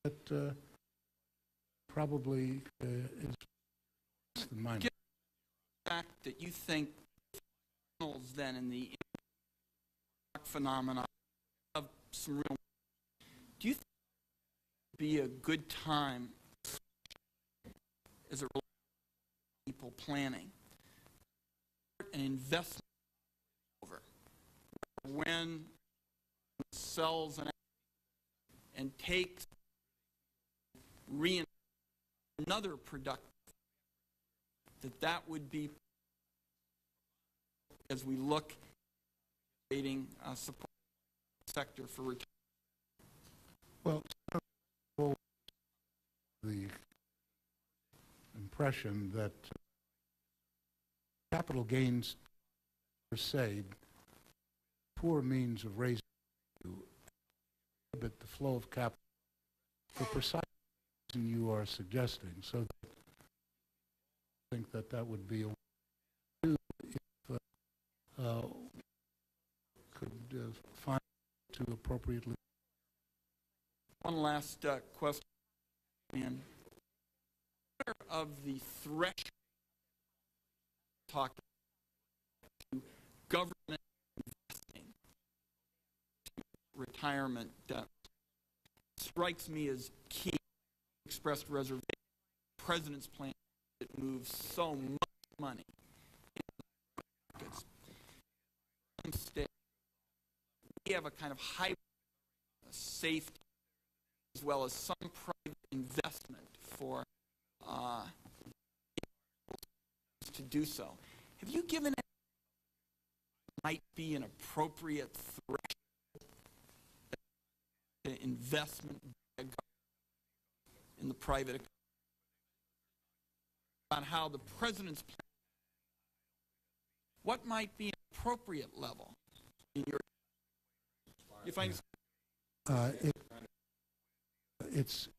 that probably is less than mine. Given the fact that you think signals then in the phenomena of some real, do you think it would be a good time as it relates to people planning an investment over when sells an and takes another productive, that would be, as we look at creating a support sector for retirement? Well, the impression that capital gains per se, poor means of raising revenue, inhibit the flow of capital for precise reason you are suggesting. So I think that that would be a way to do if could find to appropriately. One last question. Of the threshold talked to government investing to retirement strikes me as key. Expressed reservation. The president's plan that moves so much money into markets. Some states, we have a kind of high safety as well as some private investment for to do so. Have you given it might be an appropriate threshold to investment in the private economy on how the president's plan, what might be an appropriate level in your, you find it's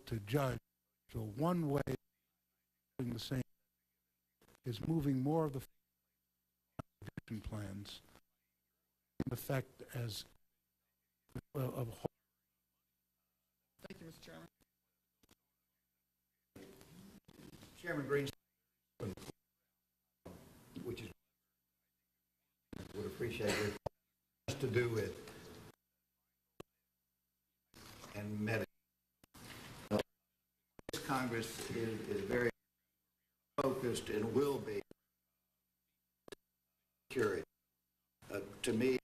to judge. So one way doing the same is moving more of the plans in effect as of. Thank you, Mr. Chairman. Chairman Greenspan, which is would appreciate it, has to do with and medicine. This Congress is very focused and will be security. To me,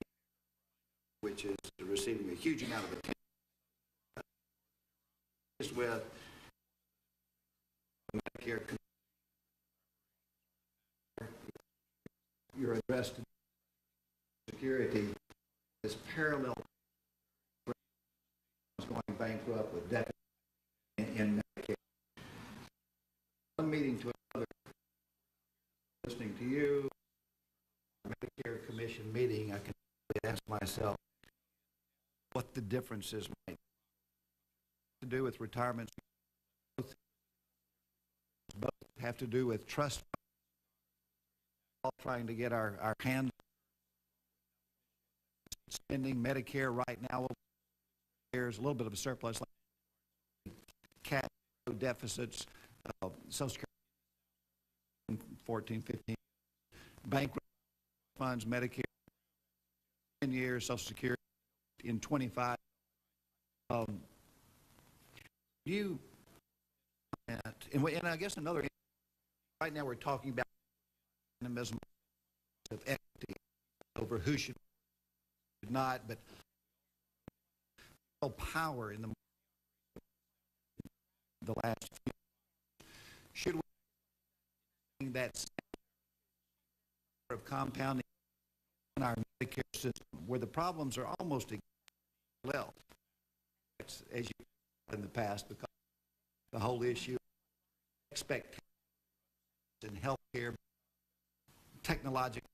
which is receiving a huge amount of attention, is with Medicare. Your address to security is parallel going bankrupt with debt in Medicare. One meeting to another, listening to you, Medicare Commission meeting, I can ask myself what the differences might to do with retirements. Both have to do with trust. All trying to get our hands spending Medicare right now. There's a little bit of a surplus, like cash deficits, Social Security 14, 15, bank funds, Medicare 10 years, Social Security in 25. You and I guess another, right now we're talking about dynamism of equity over who should not, but power in the last few. Should we that of compounding in our Medicare system, where the problems are almost well, as you in the past, because the whole issue of expectations in healthcare, technological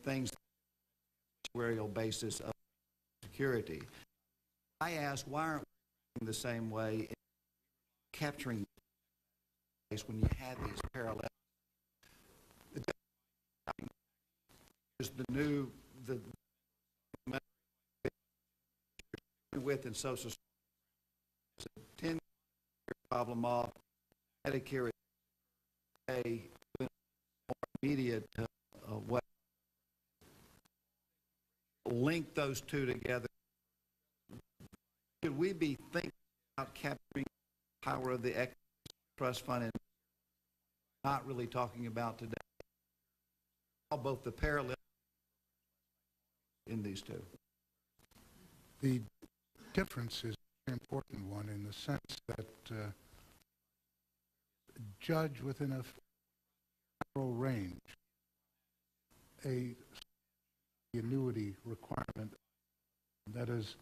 things, actuarial basis of security. I ask, why aren't we the same way in capturing when you have these parallels? Is the new with and Social Security, it's a 10-year problem off. Medicare is a more immediate what link those two together. Should we be thinking about capturing the power of the equity trust fund and not really talking about today both the parallel in these two? The difference is an important one in the sense that judge within a narrow range a annuity requirement that is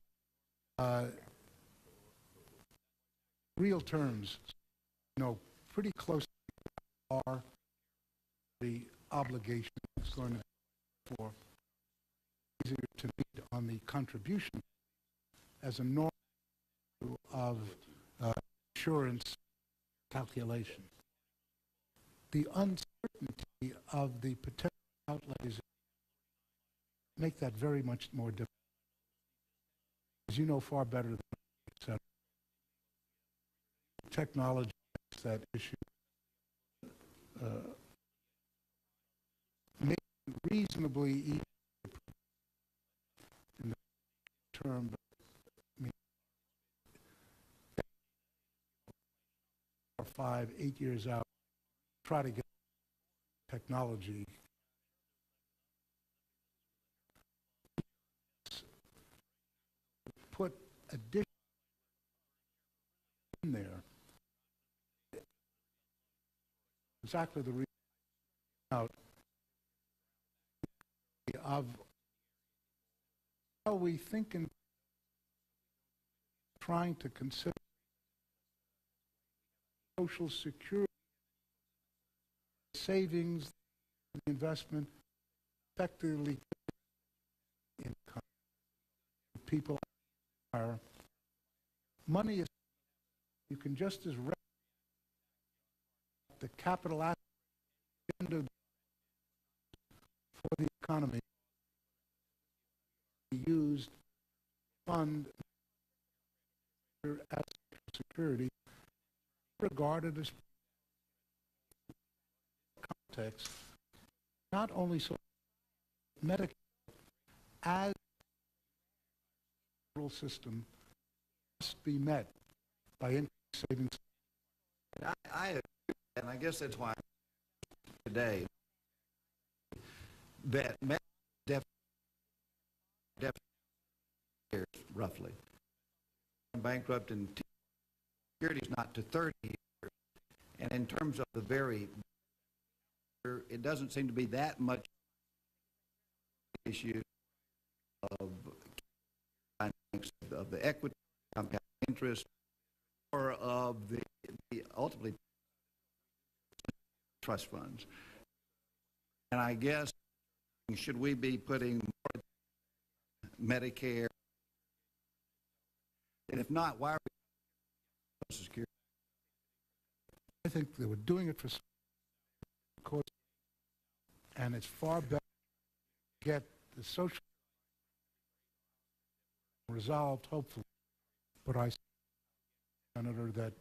real terms, pretty close to are the obligation is going to be for easier to meet on the contribution as a norm of insurance calculation. The uncertainty of the potential outlays make that very much more difficult. As you know far better than I, technology is that issue. Make it reasonably easy in the term, but I mean, 4, 5, 8 years out, try to get technology put addition in there. Exactly the reason out of how we think in trying to consider Social Security savings, the investment, effectively income. People are money is you can just as the capital asset for the economy be used to fund as security regarded as context, not only so Medicare as the system must be met by increased savings. I agree, and I guess that's why today that deficit years roughly bankrupt in securities not to 30 years, and in terms of the very, it doesn't seem to be that much issue of the equity, compound interest, or of the ultimately trust funds. And I guess, should we be putting more Medicare? And if not, why are we Social Security. I think they were doing it for cause, and it's far better to get the social resolved, hopefully. But I, Senator, that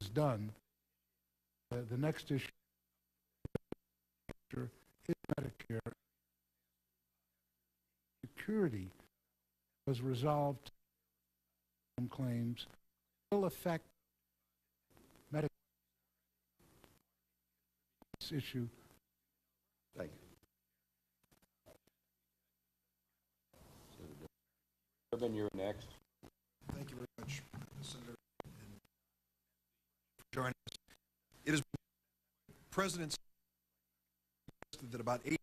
is done. The next issue is Medicare. Security was resolved. Claims will affect Medicare. This issue. Thank you. Then you're next. Thank you very much, Senator, and for joining us. It is the President's suggested that about 80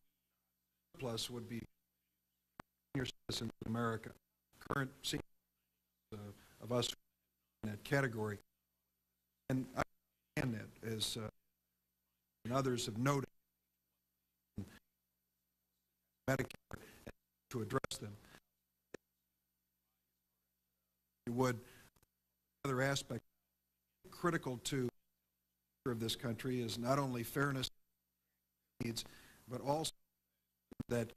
plus would be senior citizens in America. Current seniors of us in that category, and I understand that, as and others have noted, Medicare to address them. You would. Another aspect critical to of this country is not only fairness needs, but also that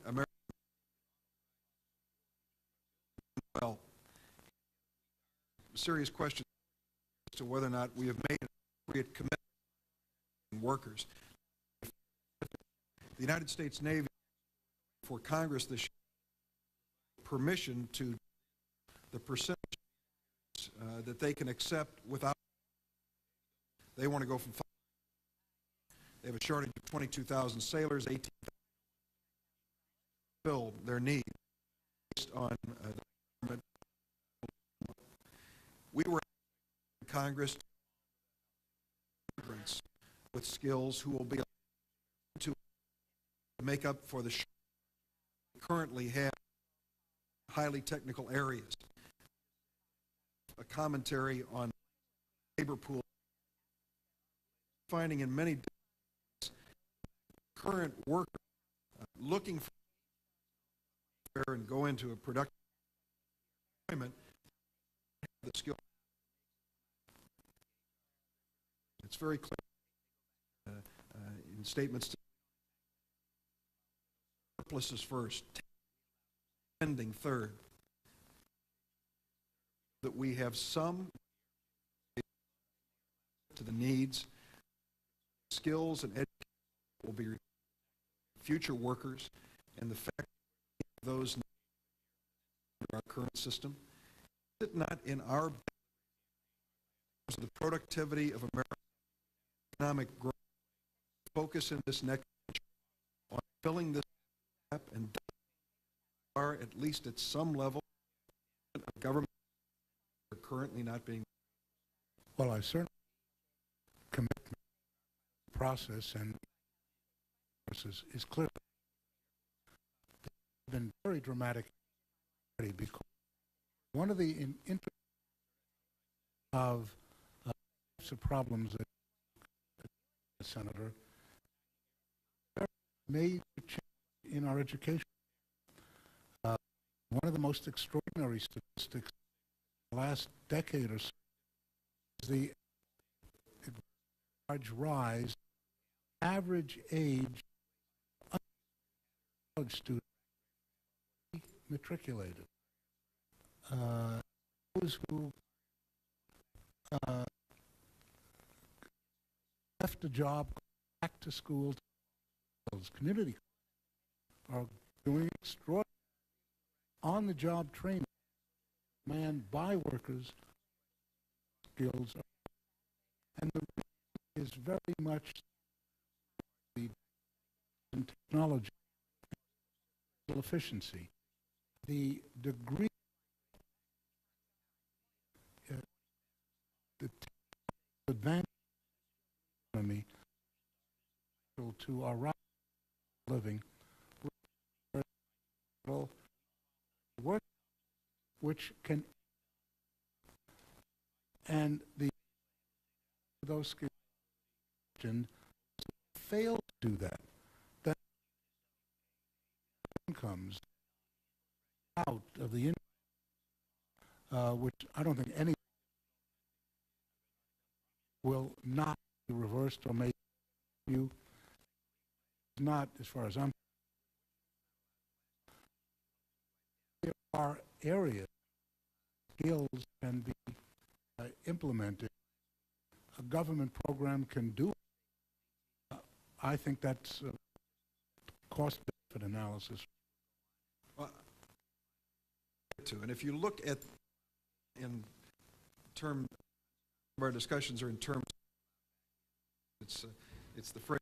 America well. Serious question as to whether or not we have made an appropriate commitment to workers. The United States Navy for Congress this year permission to the percentage that they can accept without. They want to go from 5. They have a shortage of 22,000 sailors, 18,000 fill their need based on the government. We were in Congress immigrants with skills who will be able to make up for the we currently have highly technical areas. A commentary on labor pool finding in many current workers looking for and go into a productive employment the skill. It's very clear in statements. Surplus is first, spending third. That we have some to the needs, skills, and education will be future workers, and the fact that those in our current system. Is it not in our the productivity of American economic growth focus in this next on filling this gap and are at least at some level of government are currently not being. Well, I certainly commitment process and is clear. It's been very dramatic because one of the interest of problems that Senator made in our education. One of the most extraordinary statistics in the last decade or so is the large rise, average age of college students matriculated. Those who left a job, back to school, community are doing extraordinary on-the-job training, manned by workers, skills, and the reason is very much the technology, efficiency, the degree, the advantage economy to our right living, work which can and the those skills fail to do that. That comes out of the which I don't think any will not be reversed or made you. Not as far as I'm. There are areas skills can be implemented. A government program can do it. I think that's a cost-benefit analysis. Well, and if you look at, in terms of our discussions are in terms, it's the phrase.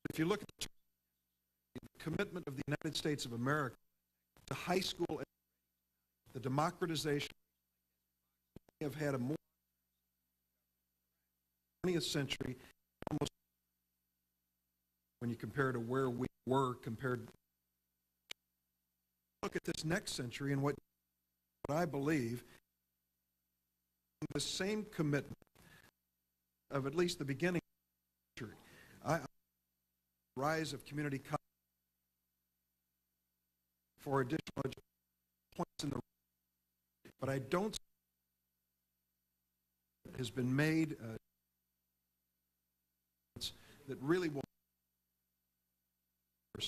If you look at the commitment of the United States of America to high school, the democratization, we have had a more 20th century, almost when you compare to where we were compared. Look at this next century and what I believe the same commitment of at least the beginning of the century. Rise of community college for additional points in the, but I don't see has been made that really will.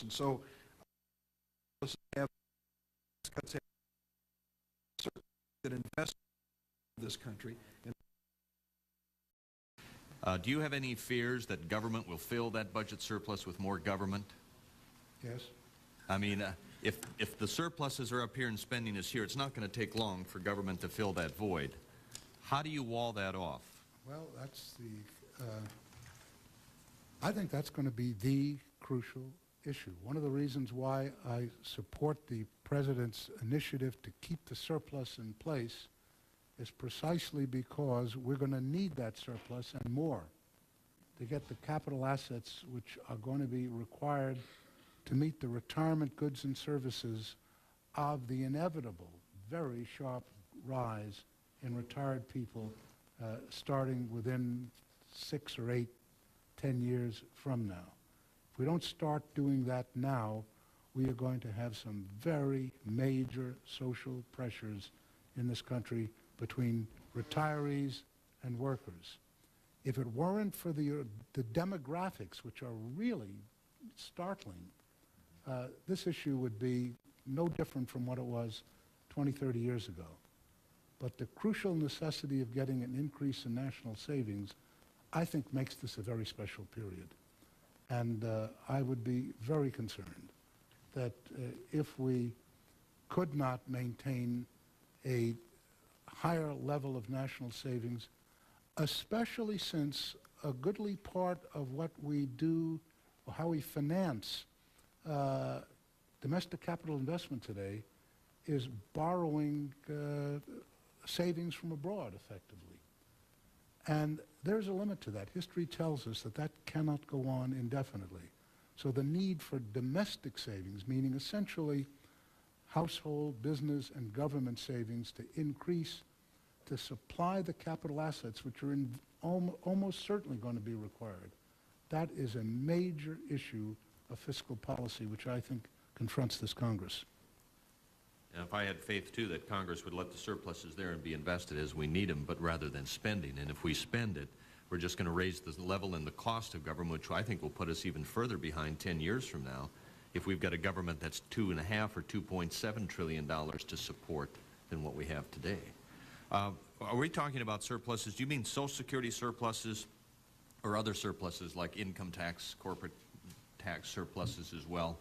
And so let's have that invest in this country. Do you have any fears that government will fill that budget surplus with more government? Yes. I mean, if the surpluses are up here and spending is here, it's not going to take long for government to fill that void. How do you wall that off? Well, that's the, I think that's going to be the crucial issue. One of the reasons why I support the President's initiative to keep the surplus in place is precisely because we're going to need that surplus and more to get the capital assets which are going to be required to meet the retirement goods and services of the inevitable, very sharp rise in retired people starting within 6 or 8, 10 years from now. If we don't start doing that now, we are going to have some very major social pressures in this country between retirees and workers. If it weren't for the demographics, which are really startling, this issue would be no different from what it was 20, 30 years ago. But the crucial necessity of getting an increase in national savings, I think, makes this a very special period. And I would be very concerned that if we could not maintain a higher level of national savings, especially since a goodly part of what we do, or how we finance domestic capital investment today, is borrowing savings from abroad, effectively. And there's a limit to that. History tells us that that cannot go on indefinitely. So the need for domestic savings, meaning essentially household, business, and government savings to increase to supply the capital assets which are almost certainly going to be required, that is a major issue of fiscal policy which I think confronts this Congress. And if I had faith, too, that Congress would let the surpluses there and be invested as we need them, but rather than spending. And if we spend it, we're just going to raise the level and the cost of government, which I think will put us even further behind 10 years from now, if we've got a government that's $2.5 or $2.7 trillion to support than what we have today. Are we talking about surpluses? Do you mean Social Security surpluses or other surpluses like income tax, corporate tax surpluses as well?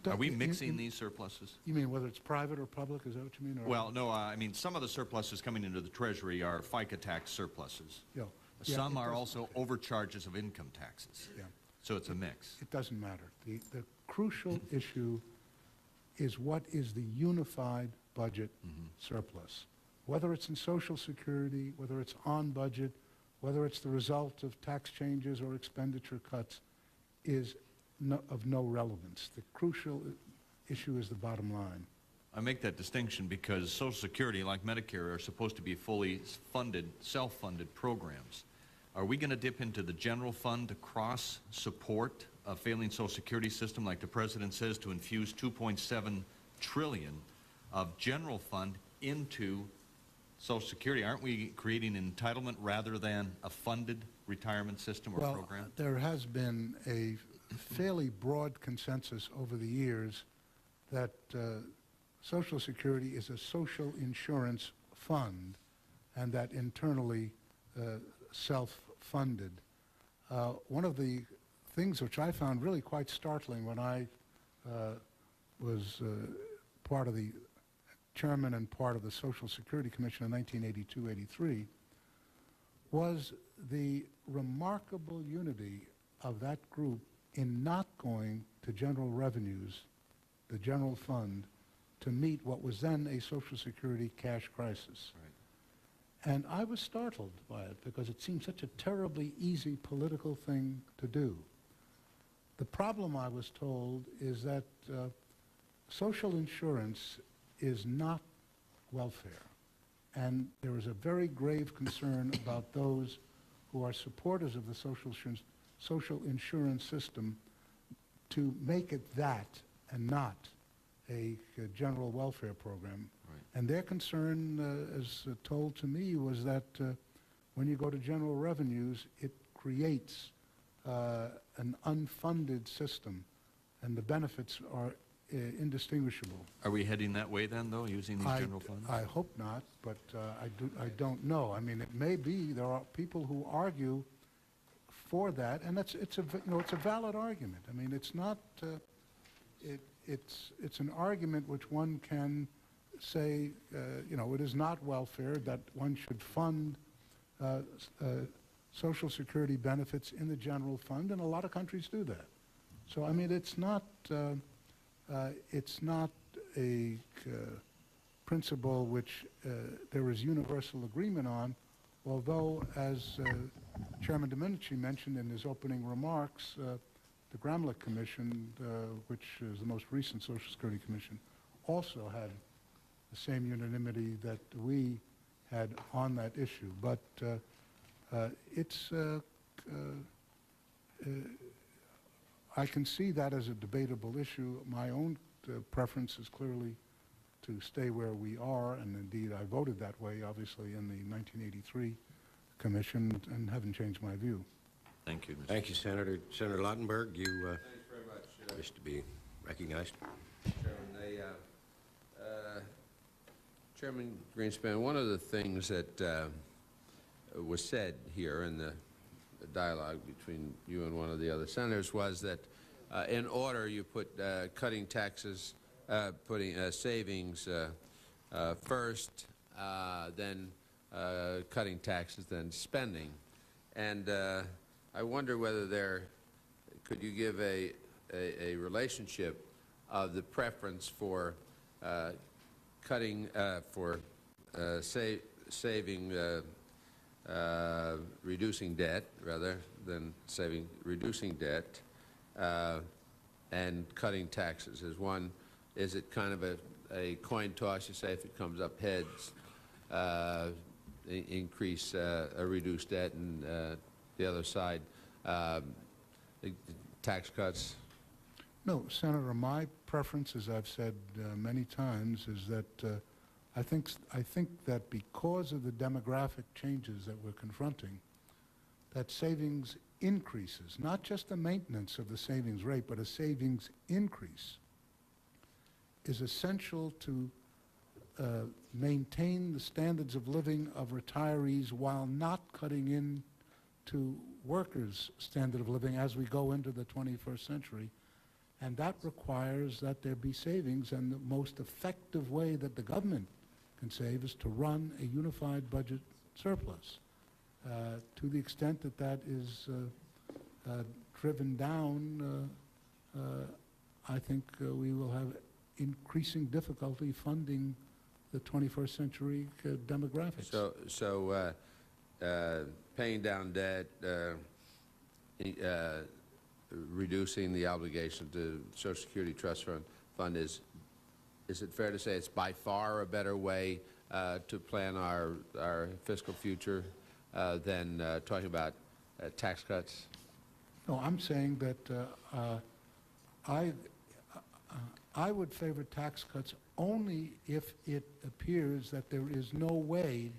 Are we mixing these surpluses? You mean whether it's private or public? Is that what you mean? Or well, no, I mean some of the surpluses coming into the Treasury are FICA tax surpluses. Yeah. Some are also overcharges of income taxes. Yeah. So it's a mix. It doesn't matter. The crucial issue is what is the unified budget surplus. Whether it's in Social Security, whether it's on budget, whether it's the result of tax changes or expenditure cuts, is of no relevance. The crucial issue is the bottom line. I make that distinction because Social Security, like Medicare, are supposed to be fully funded, self-funded programs. Are we going to dip into the general fund to cross-support a failing Social Security system, like the President says, to infuse $2.7 trillion of general fund into Social Security, aren't we creating an entitlement rather than a funded retirement system or program? Well, there has been a fairly broad consensus over the years that Social Security is a social insurance fund and that internally self-funded. One of the things which I found really quite startling when I was part of the chairman and part of the Social Security Commission in 1982-83 was the remarkable unity of that group in not going to general revenues, the general fund, to meet what was then a Social Security cash crisis. Right. And I was startled by it because it seemed such a terribly easy political thing to do. The problem, I was told, is that social insurance is not welfare. And there is a very grave concern about those who are supporters of the social insurance system to make it that and not a general welfare program. Right. And their concern, as told to me, was that when you go to general revenues, it creates an unfunded system, and the benefits are indistinguishable. Are we heading that way then, though, using these general funds? I hope not, but I don't know. I mean, it may be. There are people who argue for that, and it's a valid argument. I mean, it's not. It's an argument which one can say, it is not welfare, that one should fund Social Security benefits in the general fund, and a lot of countries do that. So, I mean, it's not a principle which there is universal agreement on, although, as Chairman Domenici mentioned in his opening remarks, the Gramlich Commission, which is the most recent Social Security Commission, also had the same unanimity that we had on that issue. But I can see that as a debatable issue. My own preference is clearly to stay where we are, and indeed I voted that way, obviously, in the 1983 Commission, and haven't changed my view. Thank you, Mr. Thank you, Senator. Senator Lautenberg, you Thanks very much. wish to be recognized. Chairman Greenspan, one of the things that was said here in the dialogue between you and one of the other senators was that in order you put cutting taxes, putting savings first, then cutting taxes, then spending. And I wonder whether could you give a relationship of the preference for cutting, saving, reducing debt rather than reducing debt, and cutting taxes. Is it kind of a coin toss? You say if it comes up heads, increase or reduce debt, and the other side, tax cuts? No, Senator, my preference, as I've said many times, is that I think that because of the demographic changes that we're confronting, that savings increases, not just the maintenance of the savings rate, but a savings increase, is essential to maintain the standards of living of retirees while not cutting into workers' standard of living as we go into the 21st century. And that requires that there be savings, and the most effective way that the government can save is to run a unified budget surplus. To the extent that that is driven down, I think we will have increasing difficulty funding the 21st century demographics. So paying down debt, reducing the obligation to Social Security Trust Fund is it fair to say it's by far a better way to plan our fiscal future than talking about tax cuts? No, I'm saying that I would favor tax cuts only if it appears that there is no way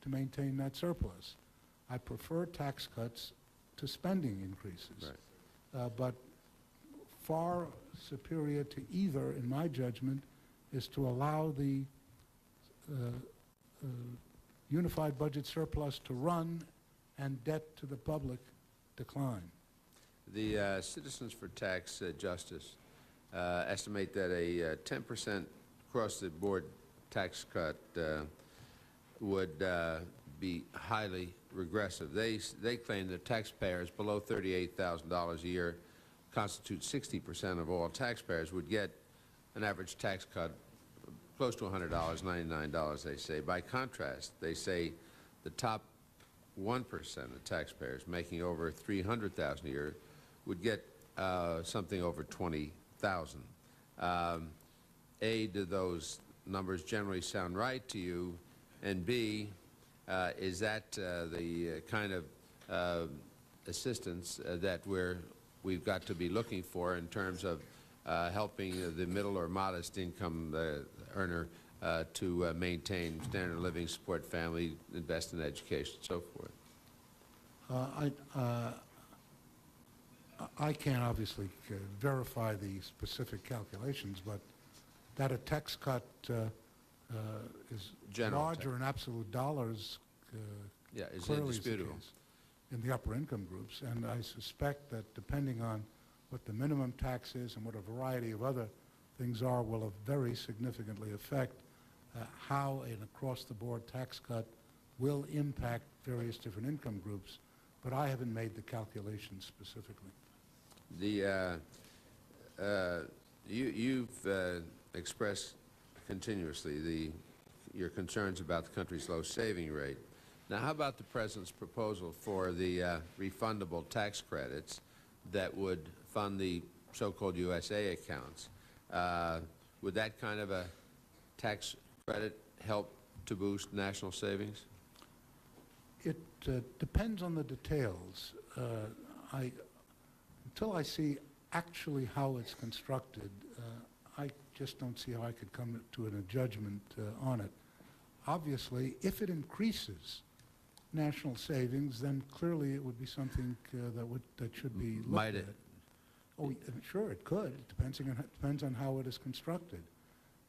to maintain that surplus. I prefer tax cuts to spending increases. Right. But far superior to either, in my judgment, is to allow the unified budget surplus to run and debt to the public decline. The Citizens for Tax Justice estimate that a 10% across-the-board tax cut would be highly regressive. They claim that taxpayers below $38,000 a year constitute 60% of all taxpayers would get an average tax cut close to $100, $99, they say. By contrast, they say the top 1% of taxpayers making over $300,000 a year would get something over $20,000. A, do those numbers generally sound right to you? And B, is that the kind of assistance that we've got to be looking for in terms of helping the middle or modest income earner to maintain standard of living, support family, invest in education, so forth? I can't obviously verify the specific calculations, but that a tax cut is larger in absolute dollars is clearly is the indisputable. case in the upper income groups. And I suspect that depending on what the minimum tax is and what a variety of other things are will very significantly affect how an across-the-board tax cut will impact various different income groups. But I haven't made the calculations specifically. You've expressed continuously your concerns about the country's low saving rate. Now, how about the President's proposal for the refundable tax credits that would fund the so-called USA accounts? Would that kind of a tax credit help to boost national savings? It depends on the details. Until I see actually how it's constructed, I just don't see how I could come to a judgment on it. Obviously, if it increases national savings, then clearly it would be something that should be looked Might at. it? Oh, sure, it could. It depends on how it is constructed.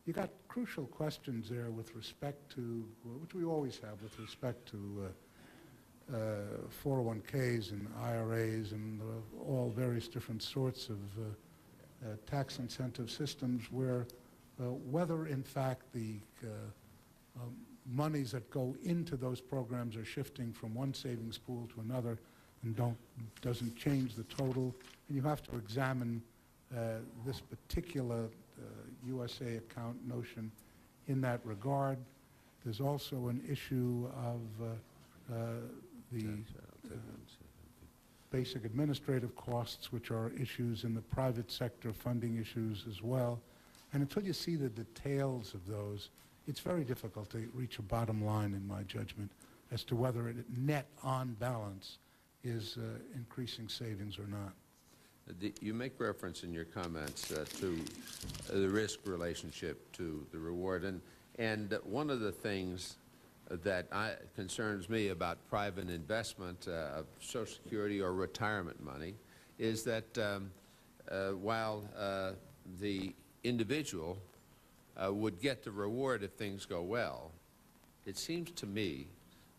You got crucial questions there with respect to, which we always have with respect to 401ks and IRAs and all various different sorts of tax incentive systems where whether in fact the monies that go into those programs are shifting from one savings pool to another and doesn't change the total. And you have to examine this particular USA account notion in that regard. There's also an issue of the basic administrative costs, which are issues in the private sector, funding issues as well. And until you see the details of those, it's very difficult to reach a bottom line, in my judgment, as to whether it net on balance is increasing savings or not. You make reference in your comments to the risk relationship to the reward. And one of the things that concerns me about private investment of Social Security or retirement money is that while the individual would get the reward if things go well, it seems to me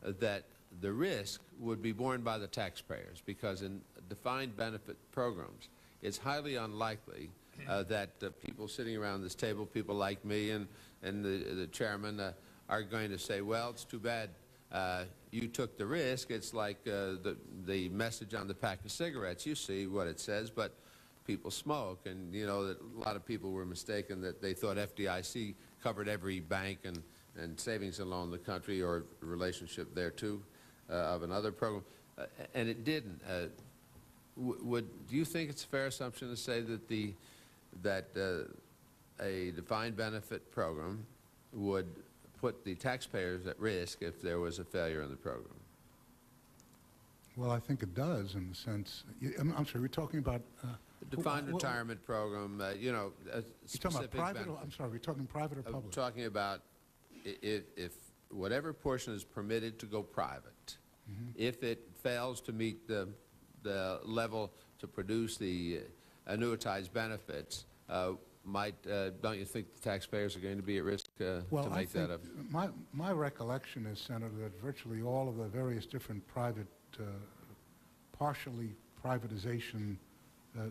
that the risk would be borne by the taxpayers, because in defined benefit programs, it's highly unlikely that people sitting around this table, people like me and the chairman, are going to say, well, it's too bad you took the risk. It's like the message on the pack of cigarettes. You see what it says, but people smoke. And, you know, that a lot of people were mistaken that they thought FDIC covered every bank and savings and loan in the country, or relationship there, too, of another program. And it didn't. Do you think it's a fair assumption to say that a defined benefit program would put the taxpayers at risk if there was a failure in the program? Well, I think it does in the sense, I'm sorry, we're talking about... The defined retirement program, you know, you're talking about private, I'm sorry, we're talking private or public? I'm talking about if whatever portion is permitted to go private, if it fails to meet the level to produce the annuitized benefits, don't you think the taxpayers are going to be at risk to make that up? My recollection is, Senator, that virtually all of the various different private, partially privatization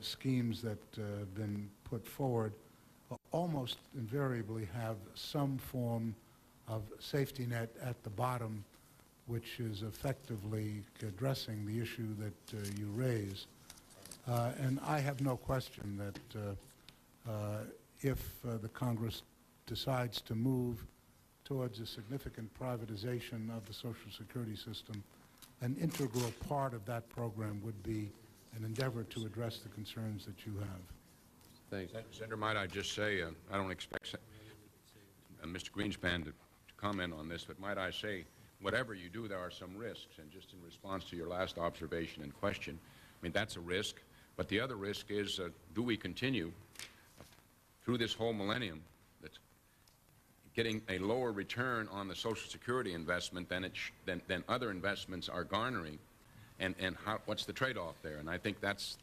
schemes that have been put forward almost invariably have some form of safety net at the bottom, which is effectively addressing the issue that you raise. And I have no question that if the Congress decides to move towards a significant privatization of the Social Security system, an integral part of that program would be an endeavor to address the concerns that you have. Thanks. Senator, might I just say, I don't expect Mr. Greenspan to comment on this, but might I say, whatever you do, there are some risks. And just in response to your last observation and question, I mean, that's a risk. But the other risk is, do we continue through this whole millennium that's getting a lower return on the Social Security investment than other investments are garnering? And what's the trade-off there? And I think that's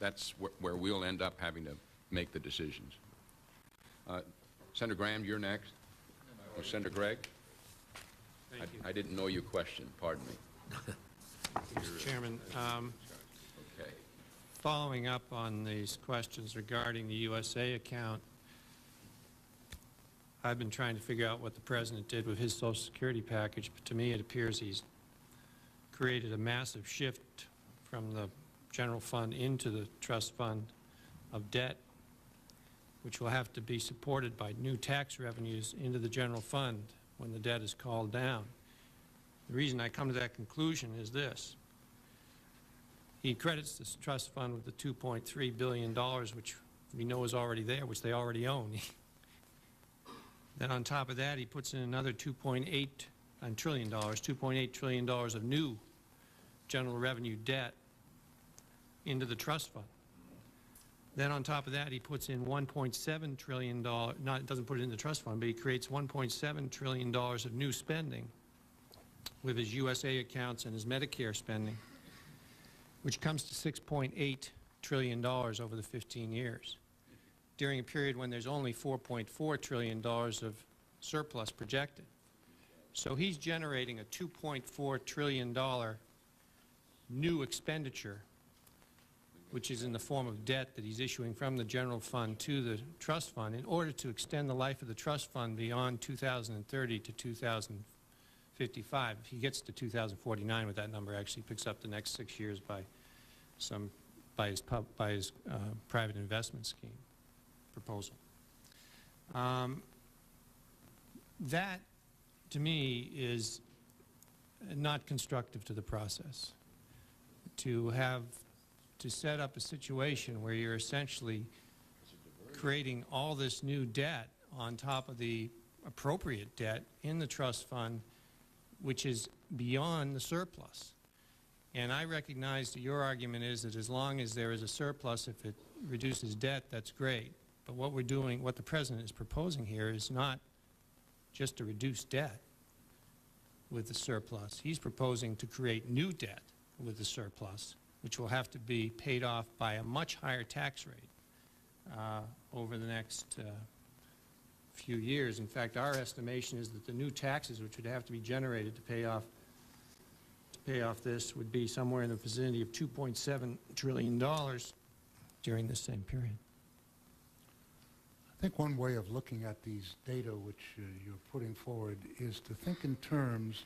where we'll end up having to make the decisions. Senator Graham, you're next. Or Senator Gregg? I didn't know your question. Pardon me. Mr. Chairman, okay. Following up on these questions regarding the USA account, I've been trying to figure out what the President did with his Social Security package, but to me it appears he's created a massive shift from the general fund into the trust fund of debt, which will have to be supported by new tax revenues into the general fund when the debt is called down. The reason I come to that conclusion is this. He credits this trust fund with the $2.3 billion, which we know is already there, which they already own. Then on top of that, he puts in another $2.8 trillion of new general revenue debt into the trust fund. Then on top of that, he puts in $1.7 trillion, doesn't put it in the trust fund, but he creates $1.7 trillion of new spending with his USA accounts and his Medicare spending, which comes to $6.8 trillion over the 15 years, during a period when there's only $4.4 trillion of surplus projected. So he's generating a $2.4 trillion new expenditure, which is in the form of debt that he's issuing from the general fund to the trust fund in order to extend the life of the trust fund beyond 2030 to 2055. If he gets to 2049 with that number, actually picks up the next 6 years by his private investment scheme proposal. That, to me, is not constructive to the process. To set up a situation where you're essentially creating all this new debt on top of the appropriate debt in the trust fund, which is beyond the surplus. And I recognize that your argument is that as long as there is a surplus, if it reduces debt, that's great. But what we're doing, what the President is proposing here is not just to reduce debt with the surplus. He's proposing to create new debt with the surplus, which will have to be paid off by a much higher tax rate over the next few years. In fact, our estimation is that the new taxes which would have to be generated to pay off this would be somewhere in the vicinity of $2.7 trillion during this same period. I think one way of looking at these data which you're putting forward is to think in terms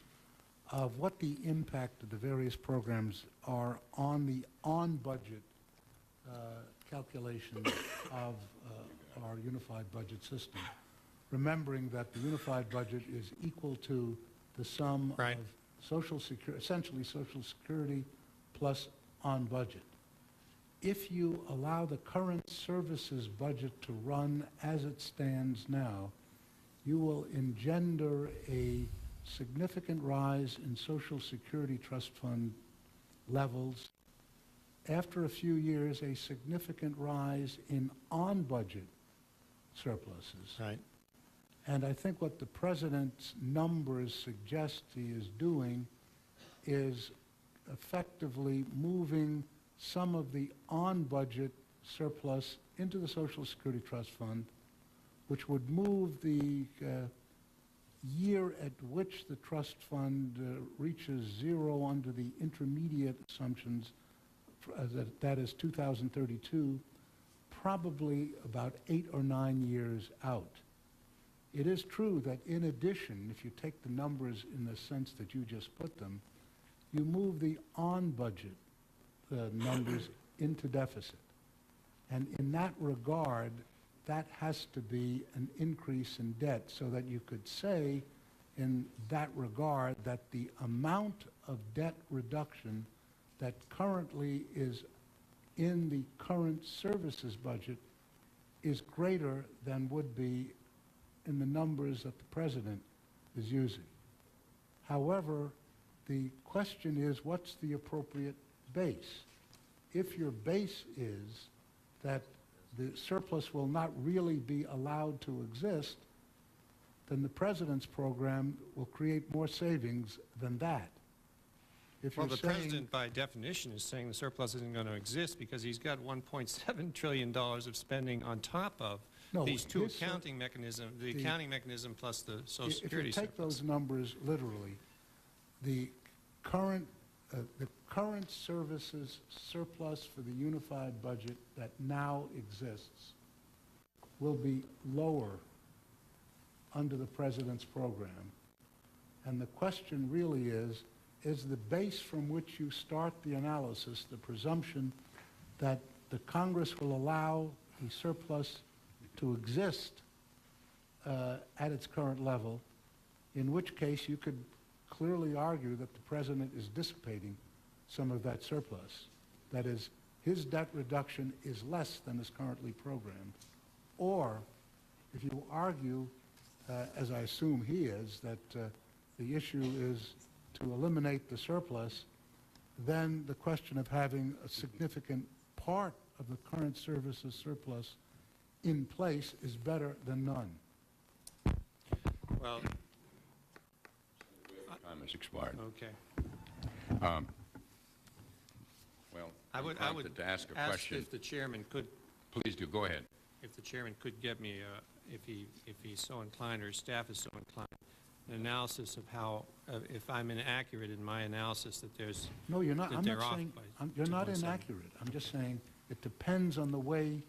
of what the impact of the various programs are on the on-budget calculation of our unified budget system, remembering that the unified budget is equal to the sum of essentially Social Security plus on-budget. If you allow the current services budget to run as it stands now, you will engender a significant rise in Social Security trust fund levels. After a few years, a significant rise in on-budget surpluses. Right. And I think what the president's numbers suggest he is doing is effectively moving some of the on-budget surplus into the Social Security Trust Fund, which would move the year at which the trust fund reaches zero under the intermediate assumptions, that is 2032, probably about 8 or 9 years out. It is true that in addition, if you take the numbers in the sense that you just put them, you move the on-budget numbers into deficit. And in that regard, that has to be an increase in debt, so that you could say in that regard that the amount of debt reduction that currently is in the current services budget is greater than would be in the numbers that the president is using. However, the question is, what's the appropriate base? If your base is that the surplus will not really be allowed to exist, then the president's program will create more savings than that. If Well, you're the saying, president, by definition, is saying the surplus isn't going to exist because he's got $1.7 trillion of spending on top of No, these two his accounting mechanisms, the accounting mechanism plus the Social if Security you take surplus. those numbers literally, the current services surplus for the unified budget that now exists will be lower under the president's program. And the question really is the base from which you start the analysis the presumption that the Congress will allow the surplus to exist at its current level, in which case you could clearly argue that the president is dissipating some of that surplus. That is, his debt reduction is less than is currently programmed. Or, if you argue, as I assume he is, that the issue is to eliminate the surplus, then the question of having a significant part of the current services surplus in place is better than none. Well, Time has expired. okay. Well, I would to ask a question. if the chairman could, Please do. Go ahead. if the chairman could get me, if he's so inclined or his staff is so inclined, an analysis of how, if I'm inaccurate in my analysis, that there's No, you're not. that I'm they're not off saying by you're not 2.7. inaccurate. I'm just saying it depends on the way.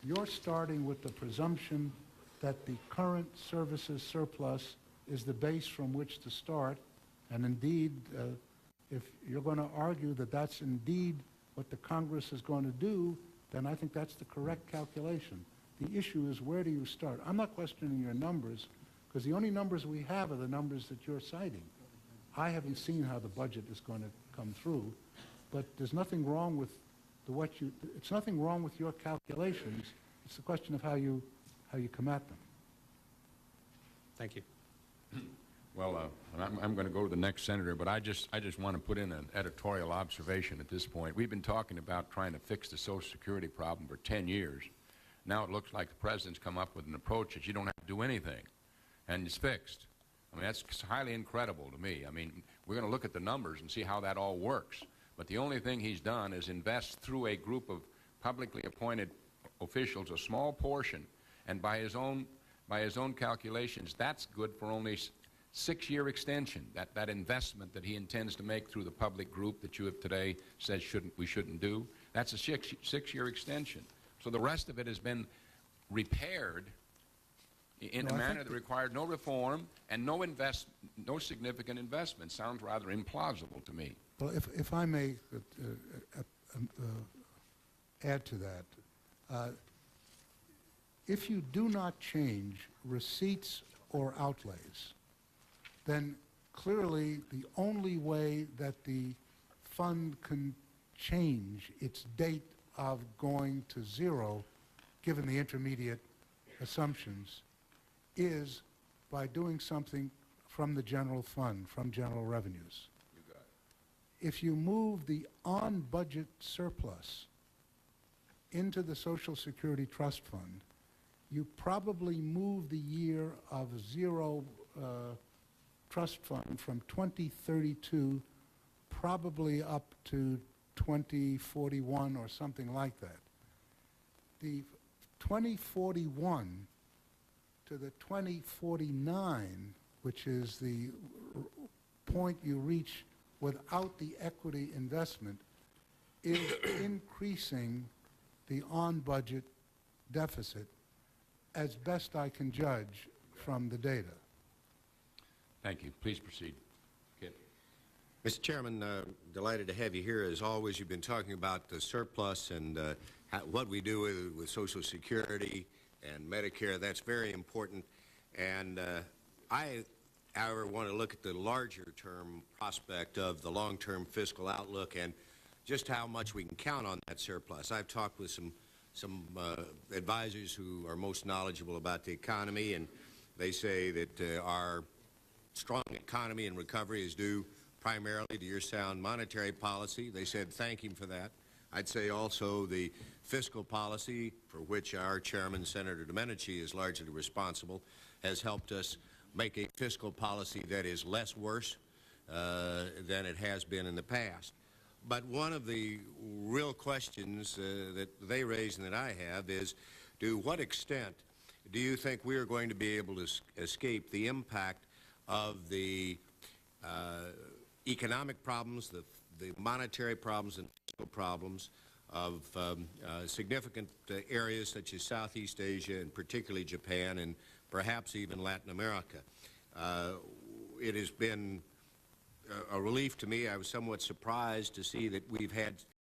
You're starting with the presumption that the current services surplus is the base from which to start, and indeed, if you're going to argue that that's indeed what the Congress is going to do, then I think that's the correct calculation. The issue is, where do you start? I'm not questioning your numbers, because the only numbers we have are the numbers that you're citing. I haven't seen how the budget is going to come through, but there's nothing wrong with it's nothing wrong with your calculations. It's the question of how you come at them. Thank you. Well, I'm going to go to the next senator, but I just want to put in an editorial observation at this point. We've been talking about trying to fix the Social Security problem for 10 years. Now it looks like the president's come up with an approach that you don't have to do anything, and it's fixed. I mean, that's highly incredible to me. I mean, we're going to look at the numbers and see how that all works. But the only thing he's done is invest through a group of publicly appointed officials a small portion, and by his own calculations, that's good for only 6-year extension. That investment that he intends to make through the public group that you have today says we shouldn't do, that's a 6-year extension. So the rest of it has been repaired in a manner that required no reform and no significant investment. Sounds rather implausible to me. Well, if I may add to that, if you do not change receipts or outlays, then clearly the only way that the fund can change its date of going to zero, given the intermediate assumptions, is by doing something from the general fund, from general revenues. if you move the on-budget surplus into the Social Security Trust Fund, you probably move the year of zero trust fund from 2032 probably up to 2041 or something like that. The 2041 to the 2049, which is the point you reach without the equity investment, is increasing the on-budget deficit as best I can judge from the data. Thank you. Please proceed. Kit. Mr. Chairman, delighted to have you here. As always, you've been talking about the surplus and what we do with Social Security and Medicare. That's very important. And I, however, want to look at the larger term prospect of the long-term fiscal outlook and just how much we can count on that surplus. I've talked with some advisors who are most knowledgeable about the economy, and they say that our strong economy and recovery is due primarily to your sound monetary policy. They said thank him for that. I'd say also the fiscal policy, for which our chairman, Senator Domenici, is largely responsible, has helped us make a fiscal policy that is less worse than it has been in the past. But one of the real questions that they raise and that I have is, to what extent do you think we are going to be able to escape the impact of the economic problems, the monetary problems and fiscal problems of significant areas such as Southeast Asia and particularly Japan and perhaps even Latin America? It has been a relief to me. I was somewhat surprised to see that we've had